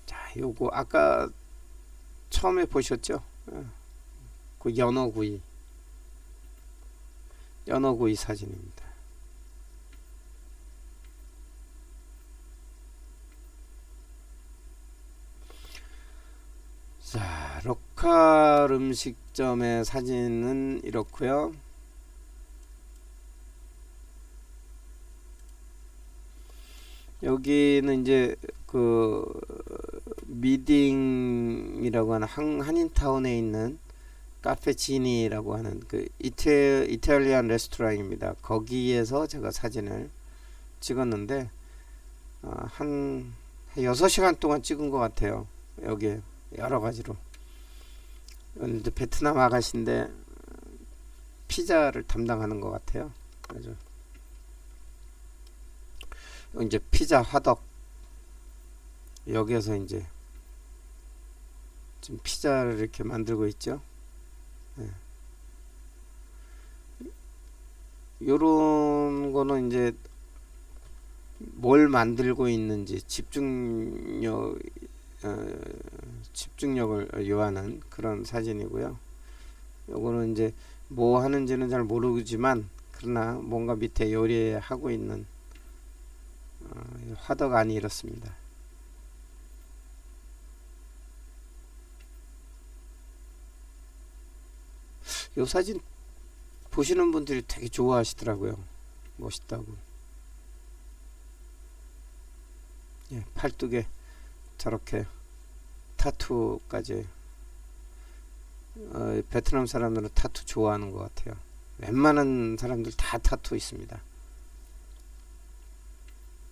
자, 요거 아까 처음에 보셨죠? 그 연어구이 사진입니다. 자, 로컬 음식점의 사진은 이렇고요. 여기는 이제 그 미딩이라고 하는 한인타운에 있는 카페 지니라고 하는 그 이탈리안 레스토랑입니다. 거기에서 제가 사진을 찍었는데 한 6시간 동안 찍은 것 같아요. 여기 여러 가지로. 이제 베트남 아가씨인데 피자를 담당하는 것 같아요. 그래서 이제 피자 화덕 여기에서 이제 지금 피자를 이렇게 만들고 있죠. 요런 거는 이제 뭘 만들고 있는지 집중력을 요하는 그런 사진이고요. 요거는 이제 뭐 하는지는 잘 모르지만 그러나 뭔가 밑에 요리하고 있는 화덕 안이 이렇습니다. 요 사진 보시는 분들이 되게 좋아하시더라고요. 멋있다고. 예, 팔뚝에 저렇게 타투까지. 베트남 사람들은 타투 좋아하는 것 같아요. 웬만한 사람들 다 타투 있습니다.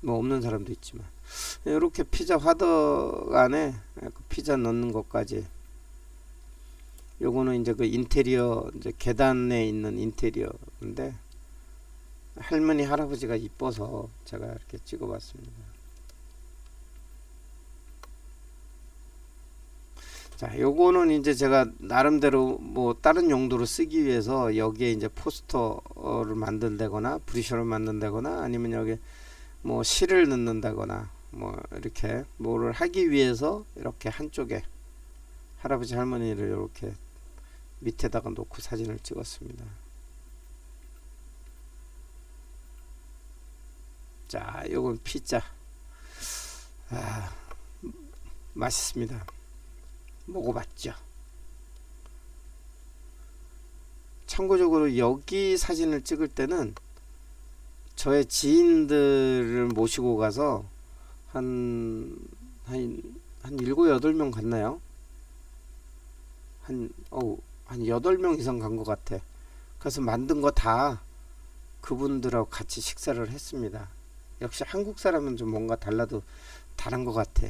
뭐 없는 사람도 있지만 이렇게 피자 화덕 안에 그 피자 넣는 것까지. 요거는 이제 그 인테리어, 이제 계단에 있는 인테리어인데 할머니 할아버지가 이뻐서 제가 이렇게 찍어봤습니다. 자, 요거는 이제 제가 나름대로 뭐 다른 용도로 쓰기 위해서 여기에 이제 포스터를 만든다거나 브리셔를 만든다거나 아니면 여기 뭐 실을 넣는다거나 뭐 이렇게 뭐를 하기 위해서 이렇게 한쪽에 할아버지 할머니를 이렇게 밑에다가 놓고 사진을 찍었습니다. 자, 요건 피자. 맛있습니다. 먹어봤죠. 참고적으로 여기 사진을 찍을 때는 저의 지인들을 모시고 가서 한 7, 8명 갔나요? 한 8명 이상 간 것 같아. 그래서 만든 거 다 그분들하고 같이 식사를 했습니다. 역시 한국 사람은 좀 뭔가 다른 것 같아.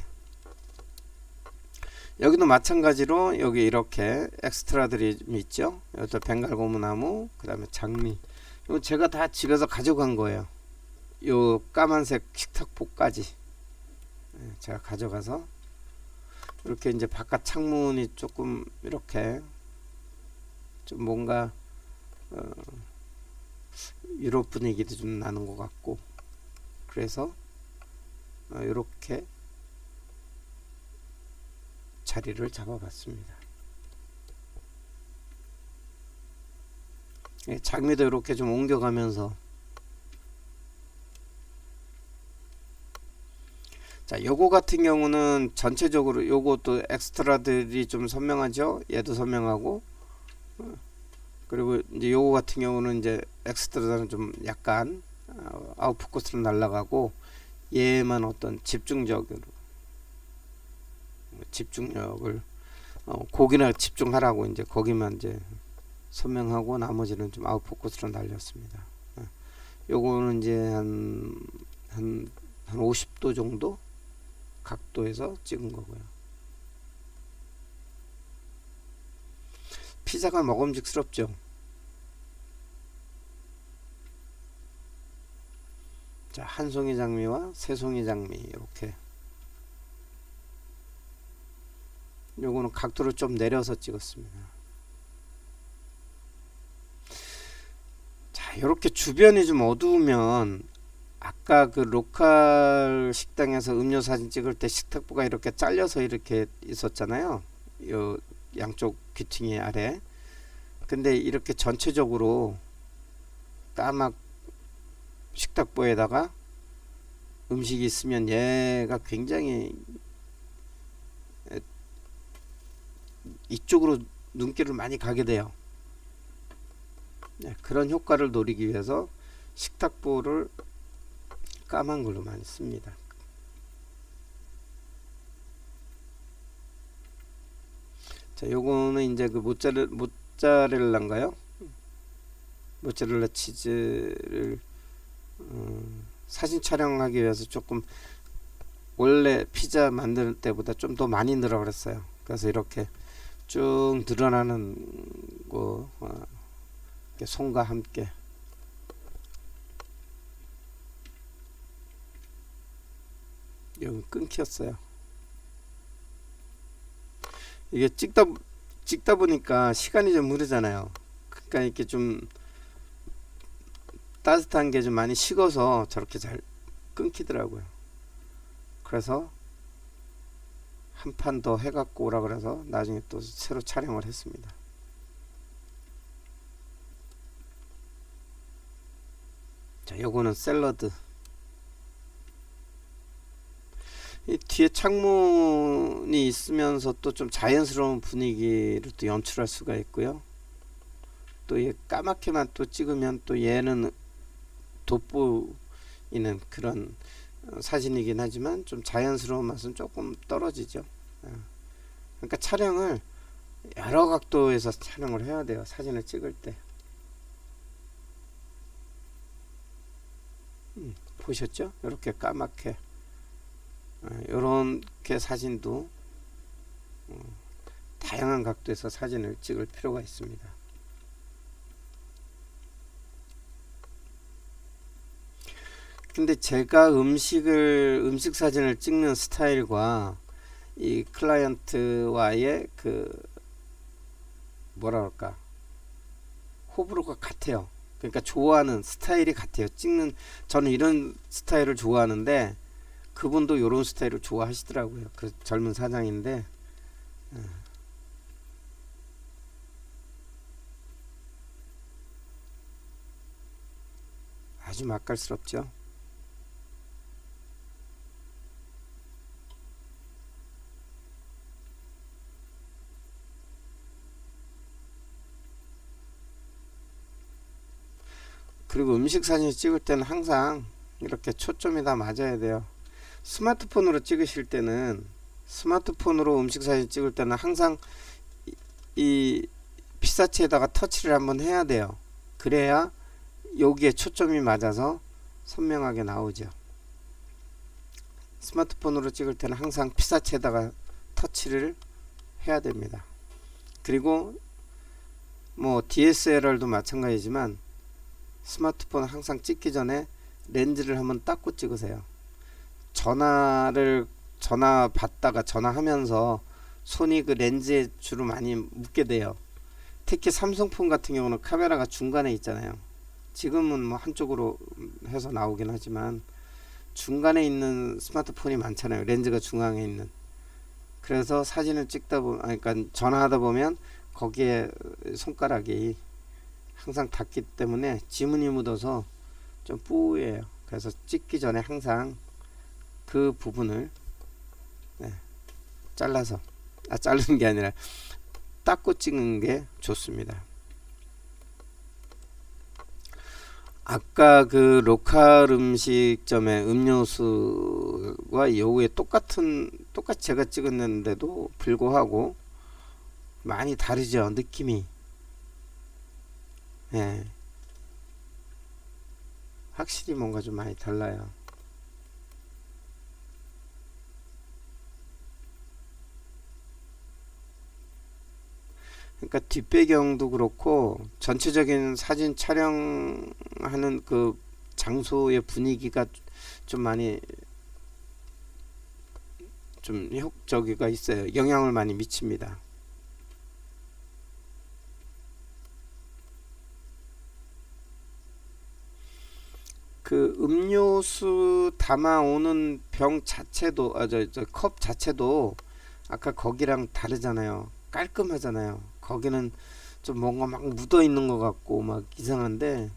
여기도 마찬가지로 여기 이렇게 엑스트라들이 있죠. 여기도 벵갈 고무나무, 그 다음에 장미. 이거 제가 다 집에서 가져간 거예요. 요 까만색 식탁보까지 제가 가져가서 이렇게 이제 바깥 창문이 조금 이렇게 좀 뭔가 유럽 분위기도 좀 나는 것 같고, 그래서 이렇게 자리를 잡아봤습니다. 장미도 이렇게 좀 옮겨가면서. 자, 요거 같은 경우는 전체적으로 요것도 엑스트라들이 좀 선명하죠. 얘도 선명하고, 그리고 이제 요거 같은 경우는 이제 엑스트라는 좀 약간 아웃포커스로 날아가고, 얘만 어떤 집중력을 고기나 집중하라고 이제 거기만 이제 선명하고 나머지는 좀 아웃포커스로 날렸습니다. 요거는 이제 한 50도 정도 각도에서 찍은 거고요. 피자가 먹음직스럽죠. 자, 한 송이 장미와 세 송이 장미 이렇게. 요거는 각도를 좀 내려서 찍었습니다. 자, 이렇게 주변이 좀 어두우면 아까 그 로컬 식당에서 음료 사진 찍을 때 식탁보가 이렇게 잘려서 이렇게 있었잖아요. 요 양쪽 귀퉁이 아래. 근데 이렇게 전체적으로 까맣 식탁보에다가 음식이 있으면 얘가 굉장히 이쪽으로 눈길을 많이 가게 돼요. 그런 효과를 노리기 위해서 식탁보를 까만 걸로 많이 씁니다. 자, 요거는 이제 그 모짜렐라인가요? 모짜렐라 치즈를 사진 촬영하기 위해서 조금 원래 피자 만들 때보다 좀 더 많이 넣으라 그랬어요. 그래서 이렇게 쭉 늘어나는 거 손과 함께. 여기 끊겼어요. 이게 찍다 보니까 시간이 좀 흐르잖아요. 그러니까 이렇게 좀 따뜻한 게 좀 많이 식어서 저렇게 잘 끊기더라고요. 그래서 한 판 더 해갖고 오라 그래서 나중에 또 새로 촬영을 했습니다. 자, 요거는 샐러드. 이 뒤에 창문이 있으면서 또 좀 자연스러운 분위기를 또 연출할 수가 있고요. 또 얘 까맣게만 또 찍으면 또 얘는 돋보이는 그런 사진이긴 하지만 좀 자연스러운 맛은 조금 떨어지죠. 그러니까 촬영을 여러 각도에서 촬영을 해야 돼요. 사진을 찍을 때. 보셨죠? 이렇게 까맣게 이렇게 사진도 다양한 각도에서 사진을 찍을 필요가 있습니다. 근데 제가 음식 사진을 찍는 스타일과 이 클라이언트와의 그 뭐라 그럴까 호불호가 같아요. 그러니까 좋아하는 스타일이 같아요. 저는 이런 스타일을 좋아하는데 그분도 이런 스타일을 좋아하시더라고요. 그 젊은 사장인데 아주 맛깔스럽죠. 그리고 음식 사진 찍을 때는 항상 이렇게 초점이 다 맞아야 돼요. 스마트폰으로 찍으실 때는 스마트폰으로 음식 사진 찍을 때는 항상 이 피사체에다가 터치를 한번 해야 돼요. 그래야 여기에 초점이 맞아서 선명하게 나오죠. 스마트폰으로 찍을 때는 항상 피사체에다가 터치를 해야 됩니다. 그리고 뭐 DSLR도 마찬가지지만 스마트폰 항상 찍기 전에 렌즈를 한번 닦고 찍으세요. 전화 받다가 전화하면서 손이 그 렌즈에 주로 많이 묻게 돼요. 특히 삼성폰 같은 경우는 카메라가 중간에 있잖아요. 지금은 뭐 한쪽으로 해서 나오긴 하지만 중간에 있는 스마트폰이 많잖아요. 렌즈가 중앙에 있는. 그래서 사진을 찍다 보면, 그러니까 전화하다 보면 거기에 손가락이 항상 닿기 때문에 지문이 묻어서 좀 뿌예요. 그래서 찍기 전에 항상 그 부분을 잘라서 자르는 게 아니라 닦고 찍는 게 좋습니다. 아까 그 로컬 음식점의 음료수와 요게 똑같이 제가 찍었는데도 불구하고 많이 다르죠. 느낌이. 확실히 뭔가 좀 많이 달라요. 그러니까 뒷배경도 그렇고 전체적인 사진 촬영하는 그 장소의 분위기가 좀 많이 좀 저기가 있어요. 영향을 많이 미칩니다. 그 음료수 담아오는 병 자체도 저 컵 자체도 아까 거기랑 다르잖아요. 깔끔하잖아요. 거기는 좀 뭔가 막 묻어 있는 것 같고 막 이상한데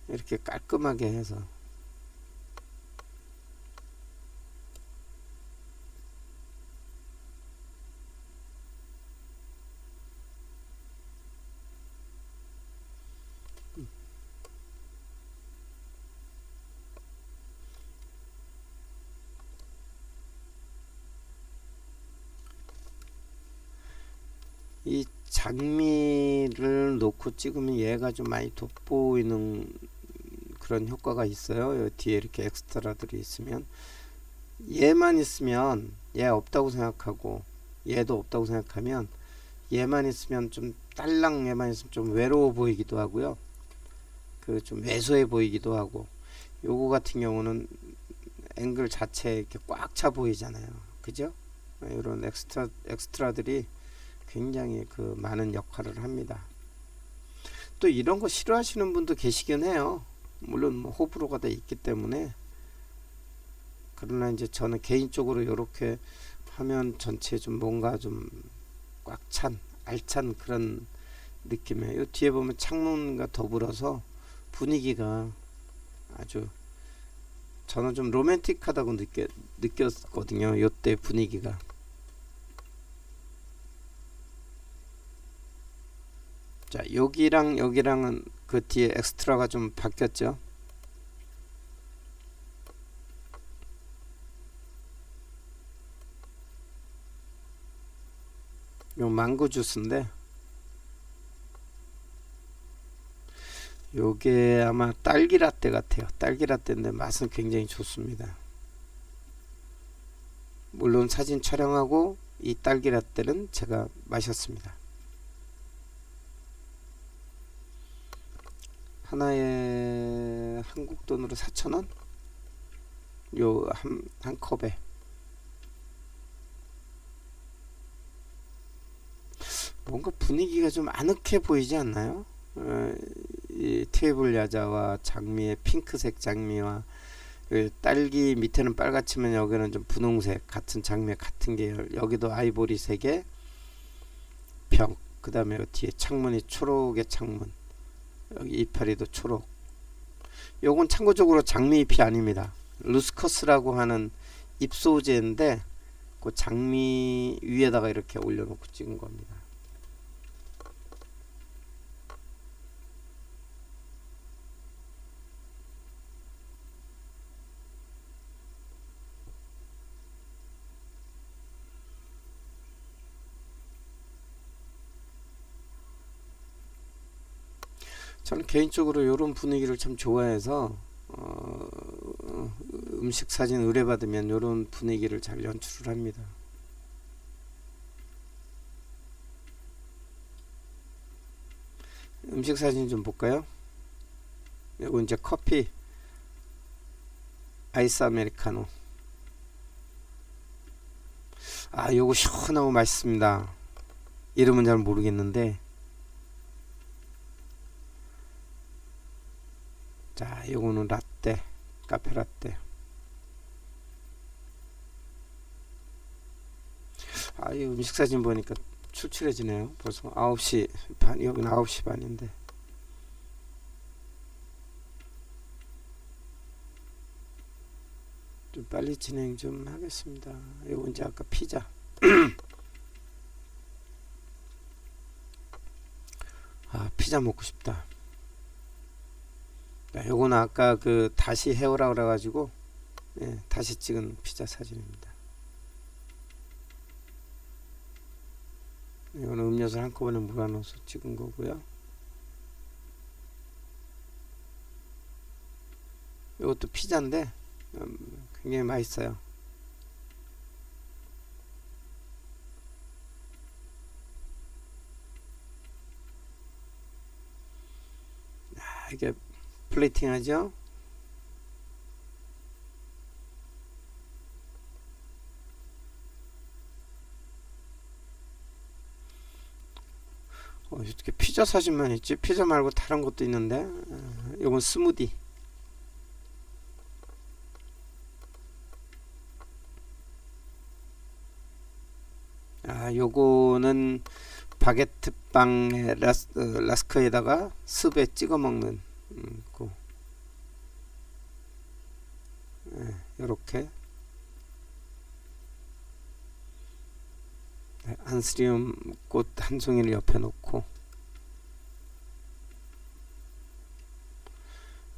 이렇게 깔끔하게 해서 이 장미를 놓고 찍으면 얘가 좀 많이 돋보이는 그런 효과가 있어요. 여기 뒤에 이렇게 엑스트라들이 있으면 얘만 있으면 얘 없다고 생각하고 얘도 없다고 생각하면 얘만 있으면 좀 딸랑 얘만 있으면 좀 외로워 보이기도 하고요. 그 좀 왜소해 보이기도 하고 요거 같은 경우는 앵글 자체에 이렇게 꽉 차 보이잖아요. 그죠? 이런 엑스트라들이 굉장히 그 많은 역할을 합니다. 또 이런 거 싫어하시는 분도 계시긴 해요. 물론 뭐 호불호가 다 있기 때문에, 그러나 이제 저는 개인적으로 이렇게 화면 전체에 좀 뭔가 좀 꽉 찬 알찬 그런 느낌이에요. 요 뒤에 보면 창문과 더불어서 분위기가 아주, 저는 좀 로맨틱하다고 느꼈거든요. 요때 분위기가. 자, 여기랑 여기랑은 그 뒤에 엑스트라가 좀 바뀌었죠. 요 망고 주스인데, 요게 아마 딸기 라떼 같아요. 딸기 라떼인데 맛은 굉장히 좋습니다. 물론 사진 촬영하고 이 딸기 라떼는 제가 마셨습니다. 하나에 한국 돈으로 4,000원? 요 한 컵에. 뭔가 분위기가 좀 아늑해 보이지 않나요? 이 테이블 야자와 장미의 핑크색 장미와 딸기 밑에는 빨갛지만 여기는 좀 분홍색 같은 장미 같은 계열, 여기도 아이보리색의 벽, 그 다음에 뒤에 창문이 초록의 창문, 여기 이파리도 초록. 요건 참고적으로 장미잎이 아닙니다. 루스커스라고 하는 잎 소재인데 그 장미 위에다가 이렇게 올려놓고 찍은 겁니다. 저는 개인적으로 이런 분위기를 참 좋아해서 음식 사진 의뢰받으면 이런 분위기를 잘 연출을 합니다. 음식 사진 좀 볼까요? 이거 이제 커피 아이스 아메리카노. 아, 요거 시원하고 맛있습니다. 이름은 잘 모르겠는데, 자, 요거는 라떼, 카페 라떼. 아, 이 음식 사진 보니까 출출해지네요. 벌써 9시 반, 여기는 9시 반인데. 좀 빨리 진행 좀 하겠습니다. 요거 이제 아까 피자. 아, 피자 먹고 싶다. 요거는 아까 그 다시 해오라 그래가지고, 예, 다시 찍은 피자 사진입니다. 이거는 음료수 한꺼번에 몰아넣어서 찍은 거고요. 이것도 피자인데 굉장히 맛있어요. 아, 이게 플레이팅 하죠. 어떻게 피자 사진만 있지? 피자 말고 다른 것도 있는데, 요건 스무디. 아, 요거는 바게트 빵에 라스크에다가 습에 찍어 먹는 거. 요렇게 안스리움 꽃 한 송이를 옆에 놓고,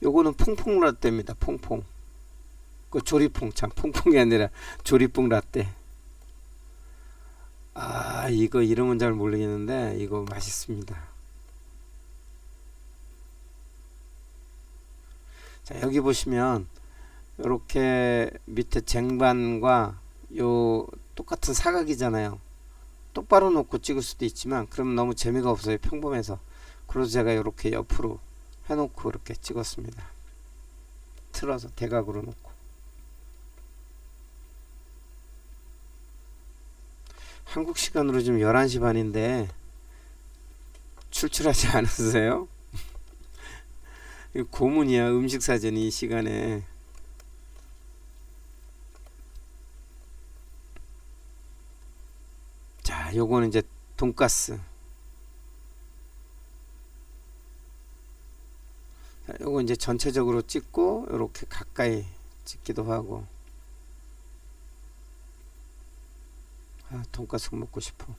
요거는 퐁퐁 라떼입니다. 퐁퐁. 그 조리퐁, 참 퐁퐁이 아니라 조리퐁 라떼. 아, 이거 이름은 잘 모르겠는데 이거 맛있습니다. 자, 여기 보시면 이렇게 밑에 쟁반과 요 똑같은 사각이잖아요. 똑바로 놓고 찍을 수도 있지만 그럼 너무 재미가 없어요. 평범해서. 그래서 제가 이렇게 옆으로 해놓고 이렇게 찍었습니다. 틀어서 대각으로 놓고. 한국 시간으로 지금 11시 반인데 출출하지 않으세요? 이거 고문이야, 음식 사진이 이 시간에. 자, 요거는 이제 돈가스. 자, 요거 이제 전체적으로 찍고 이렇게 가까이 찍기도 하고. 아, 돈가스 먹고 싶어.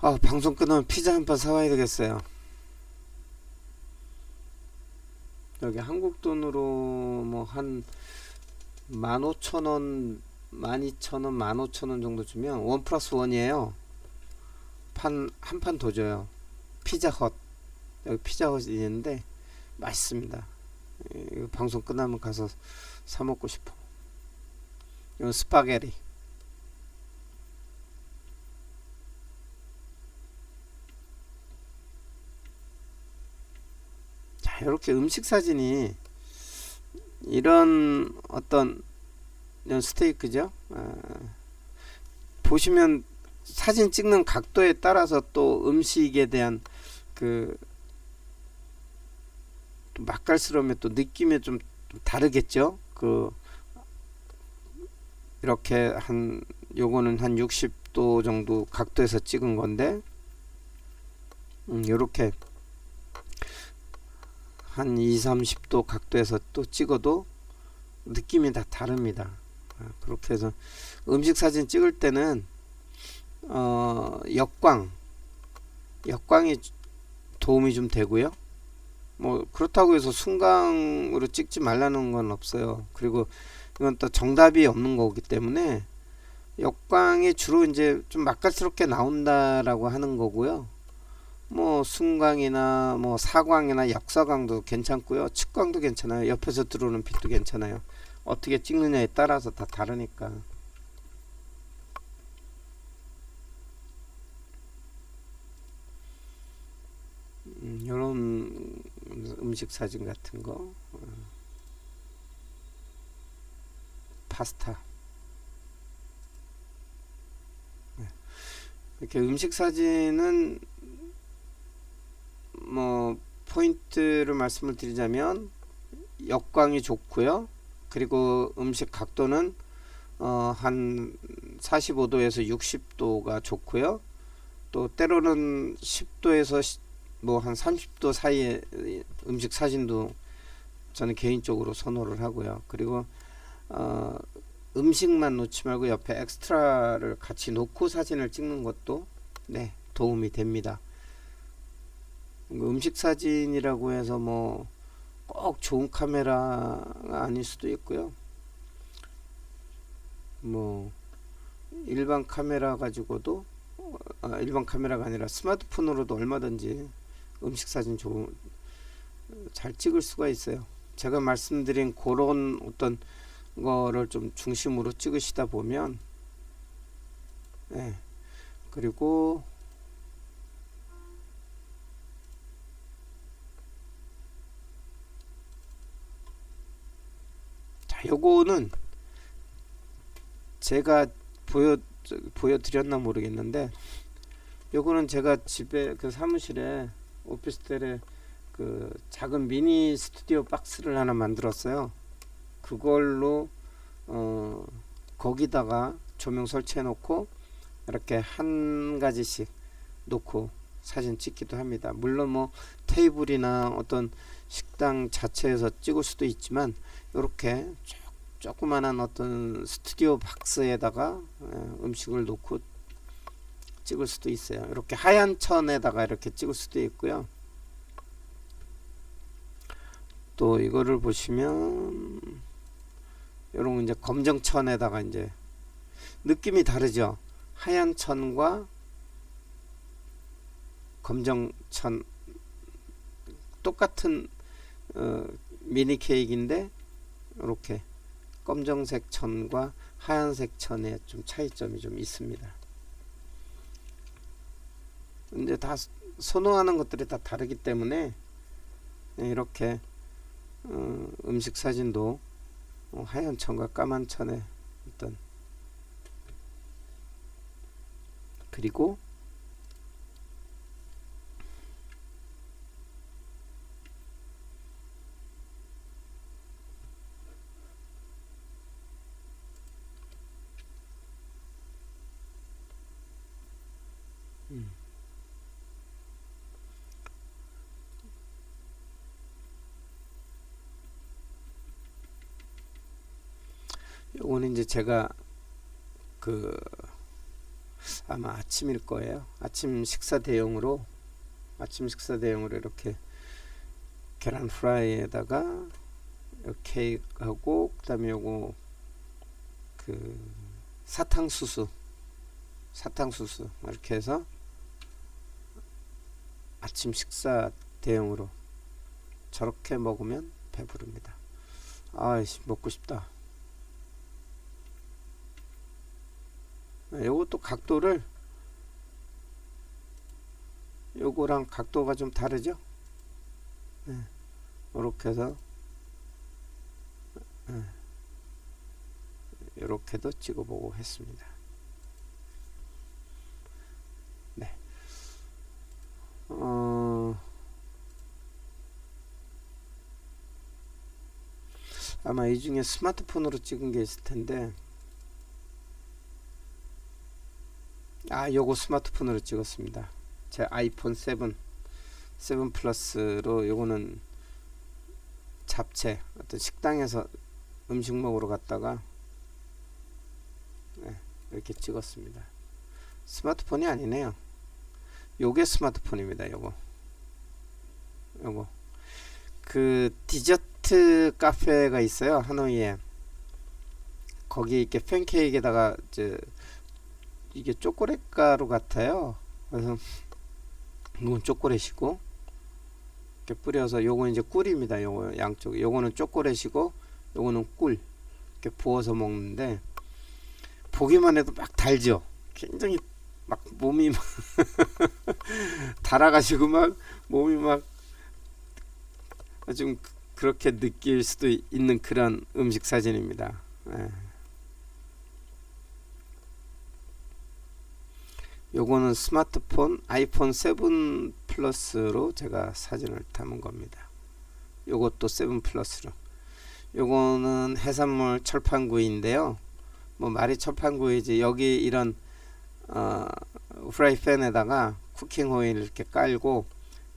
아, 방송 끝나면 피자 한 판 사와야 되겠어요. 여기 한국 돈으로 뭐 한 15,000원, 12,000원, 15,000원 정도 주면 원 플러스 원이에요. 한 판 더 줘요. 피자헛. 여기 피자헛이 있는데 맛있습니다. 이거 방송 끝나면 가서 사 먹고 싶어. 이건 스파게티. 자, 이렇게 음식 사진이 이런 어떤 이런 스테이크죠. 보시면 사진 찍는 각도에 따라서 또 음식에 대한 그 맛깔스러움의 또 느낌이 좀 다르겠죠. 그 이렇게 한 요거는 한 60도 정도 각도에서 찍은 건데 요렇게 한 2, 30도 각도에서 또 찍어도 느낌이 다 다릅니다. 그렇게 해서 음식 사진 찍을 때는 역광이 도움이 좀 되고요. 뭐 그렇다고 해서 순광으로 찍지 말라는 건 없어요. 그리고 이건 또 정답이 없는 거기 때문에 역광이 주로 이제 좀 맛깔스럽게 나온다라고 하는 거고요. 뭐 순광이나 뭐 사광이나 역사광도 괜찮고요. 측광도 괜찮아요. 옆에서 들어오는 빛도 괜찮아요. 어떻게 찍느냐에 따라서 다 다르니까. 요런 음식 사진 같은 거. 파스타. 이렇게 음식 사진은 뭐 포인트를 말씀을 드리자면 역광이 좋고요. 그리고 음식 각도는 한 45도에서 60도가 좋고요. 또 때로는 10도에서 뭐 한 30도 사이에 음식 사진도 저는 개인적으로 선호를 하고요. 그리고 음식만 놓지 말고 옆에 엑스트라를 같이 놓고 사진을 찍는 것도 네, 도움이 됩니다. 음식 사진이라고 해서 뭐 꼭 좋은 카메라가 아닐 수도 있고요. 뭐 일반 카메라 가지고도 일반 카메라가 아니라 스마트폰으로도 얼마든지 음식 사진 잘 찍을 수가 있어요. 제가 말씀드린 그런 어떤 거를 좀 중심으로 찍으시다 보면 네. 그리고 요거는 제가 보여드렸나 모르겠는데 요거는 제가 집에 그 사무실에 오피스텔에 그 작은 미니 스튜디오 박스를 하나 만들었어요. 그걸로 거기다가 조명 설치해 놓고 이렇게 한 가지씩 놓고 사진 찍기도 합니다. 물론 뭐 테이블이나 어떤 식당 자체에서 찍을 수도 있지만 이렇게 조그만한 어떤 스튜디오 박스에다가 음식을 놓고 찍을 수도 있어요. 이렇게 하얀 천에다가 이렇게 찍을 수도 있고요. 또 이거를 보시면 이런 이제 검정천에다가 이제 느낌이 다르죠. 하얀 천과 검정천 똑같은 미니 케이크인데 이렇게 검정색 천과 하얀색 천의 좀 차이점이 좀 있습니다. 이제 다 선호하는 것들이 다 다르기 때문에 이렇게 음식 사진도 하얀 천과 까만 천의 어떤 그리고 요거는 이제 제가 그 아마 아침일 거예요. 아침 식사 대용으로 이렇게 계란 프라이에다가 케이크하고 그다음에 요거 그 사탕수수 이렇게 해서 아침 식사 대용으로 저렇게 먹으면 배부릅니다. 아이씨 먹고 싶다. 요것도 각도를 요거랑 각도가 좀 다르죠. 이렇게 해서 이렇게도 찍어보고 했습니다. 네. 아마 이 중에 스마트폰으로 찍은 게 있을 텐데, 요거 스마트폰으로 찍었습니다. 제 아이폰 7 플러스로. 요거는 잡채 어떤 식당에서 음식 먹으러 갔다가 이렇게 찍었습니다. 스마트폰이 아니네요. 요게 스마트폰입니다. 요거 그 디저트 카페가 있어요, 하노이에. 거기 이렇게 팬케이크에다가 이게 초콜릿 가루 같아요. 그래서 이건 초콜릿이고 이렇게 뿌려서, 요거 이제 꿀입니다. 요거 양쪽, 요거는 초콜릿이고 요거는 꿀 이렇게 부어서 먹는데, 보기만 해도 막 달죠. 굉장히 막 몸이 막 달아가지고 막 몸이 막 좀 그렇게 느낄 수도 있는 그런 음식 사진입니다. 요거는 스마트폰 아이폰 7 플러스로 제가 사진을 담은 겁니다. 요것도 7 플러스로. 요거는 해산물 철판구이인데요. 뭐 말이 철판구이지, 여기 이런 프라이팬에다가 쿠킹 오일 이렇게 깔고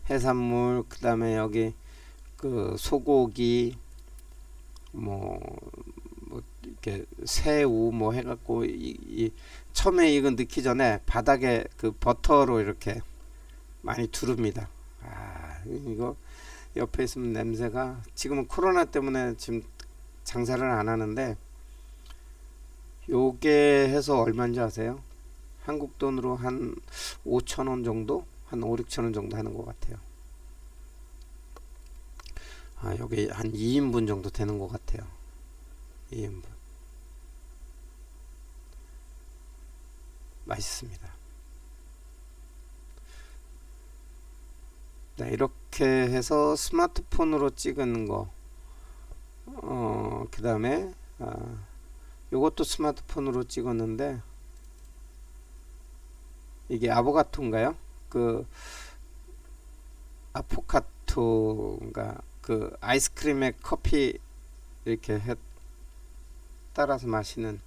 해산물, 그 다음에 여기 그 소고기, 뭐 이렇게 새우 뭐 해갖고 처음에 이거 넣기 전에 바닥에 그 버터로 이렇게 많이 두릅니다. 이거 옆에 있으면 냄새가, 지금은 코로나 때문에 지금 장사를 안 하는데, 요게 해서 얼마인지 아세요? 한국 돈으로 한 5,000원 정도? 한 5, 6,000원 정도 하는 것 같아요. 여기 한 2인분 정도 되는 것 같아요. 2인분. 맛있습니다. 네, 이렇게 해서 스마트폰으로 찍은 거, 그 다음에 요것도 스마트폰으로 찍었는데, 이게 아보가토인가요? 그 아포카토인가, 그 아이스크림에 커피 이렇게 따라서 마시는,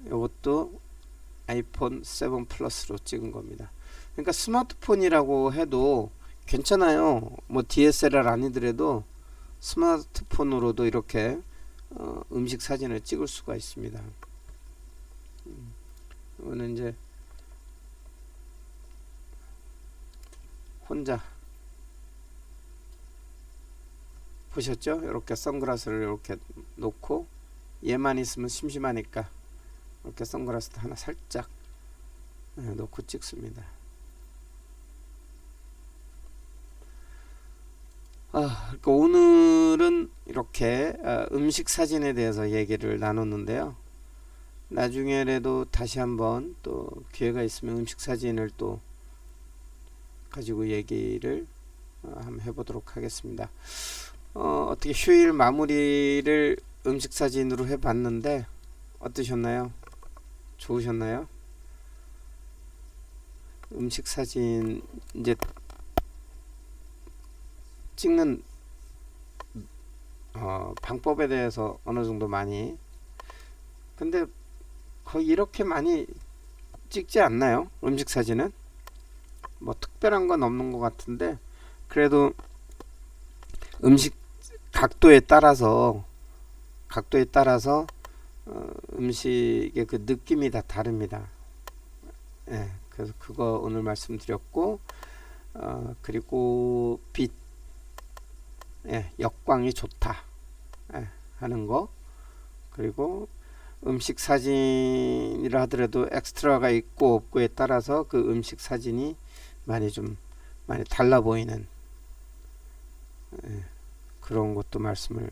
요것도 아이폰 7 플러스로 찍은 겁니다. 그러니까 스마트폰이라고 해도 괜찮아요. 뭐 DSLR 아니더라도 스마트폰으로도 이렇게 음식 사진을 찍을 수가 있습니다. 이거는 이제 혼자 보셨죠? 이렇게 선글라스를 이렇게 놓고, 얘만 있으면 심심하니까 이렇게 선글라스도 하나 살짝 놓고 찍습니다. 그러니까 오늘은 이렇게 음식 사진에 대해서 얘기를 나눴는데요. 나중에라도 다시 한번 또 기회가 있으면 음식 사진을 또 가지고 얘기를 한번 해보도록 하겠습니다. 어떻게 휴일 마무리를 음식 사진으로 해봤는데 어떠셨나요? 좋으셨나요? 음식 사진 이제 찍는 방법에 대해서 어느 정도 많이, 근데 거의 이렇게 많이 찍지 않나요? 음식 사진은 뭐 특별한 건 없는 것 같은데, 그래도 음식 각도에 따라서 각도에 따라서 음식의 그 느낌이 다 다릅니다. 예, 그래서 그거 오늘 말씀드렸고, 그리고 빛, 예, 역광이 좋다, 예, 하는 거. 그리고 음식 사진이라 하더라도 엑스트라가 있고 없고에 따라서 그 음식 사진이 많이 달라 보이는, 예, 그런 것도 말씀을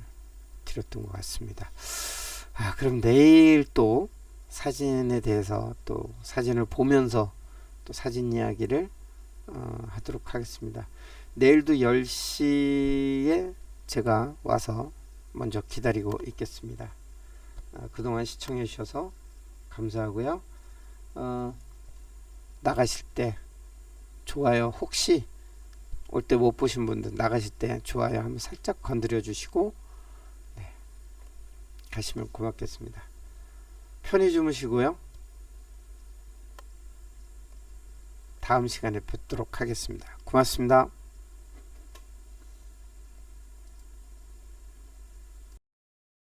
드렸던 것 같습니다. 그럼 내일 또 사진에 대해서 또 사진을 보면서 또 사진 이야기를 하도록 하겠습니다. 내일도 10시에 제가 와서 먼저 기다리고 있겠습니다. 그동안 시청해 주셔서 감사하고요. 나가실 때 좋아요, 혹시 올 때 못 보신 분들 나가실 때 좋아요 한번 살짝 건드려 주시고, 네, 가시면 고맙겠습니다. 편히 주무시고요. 다음 시간에 뵙도록 하겠습니다. 고맙습니다.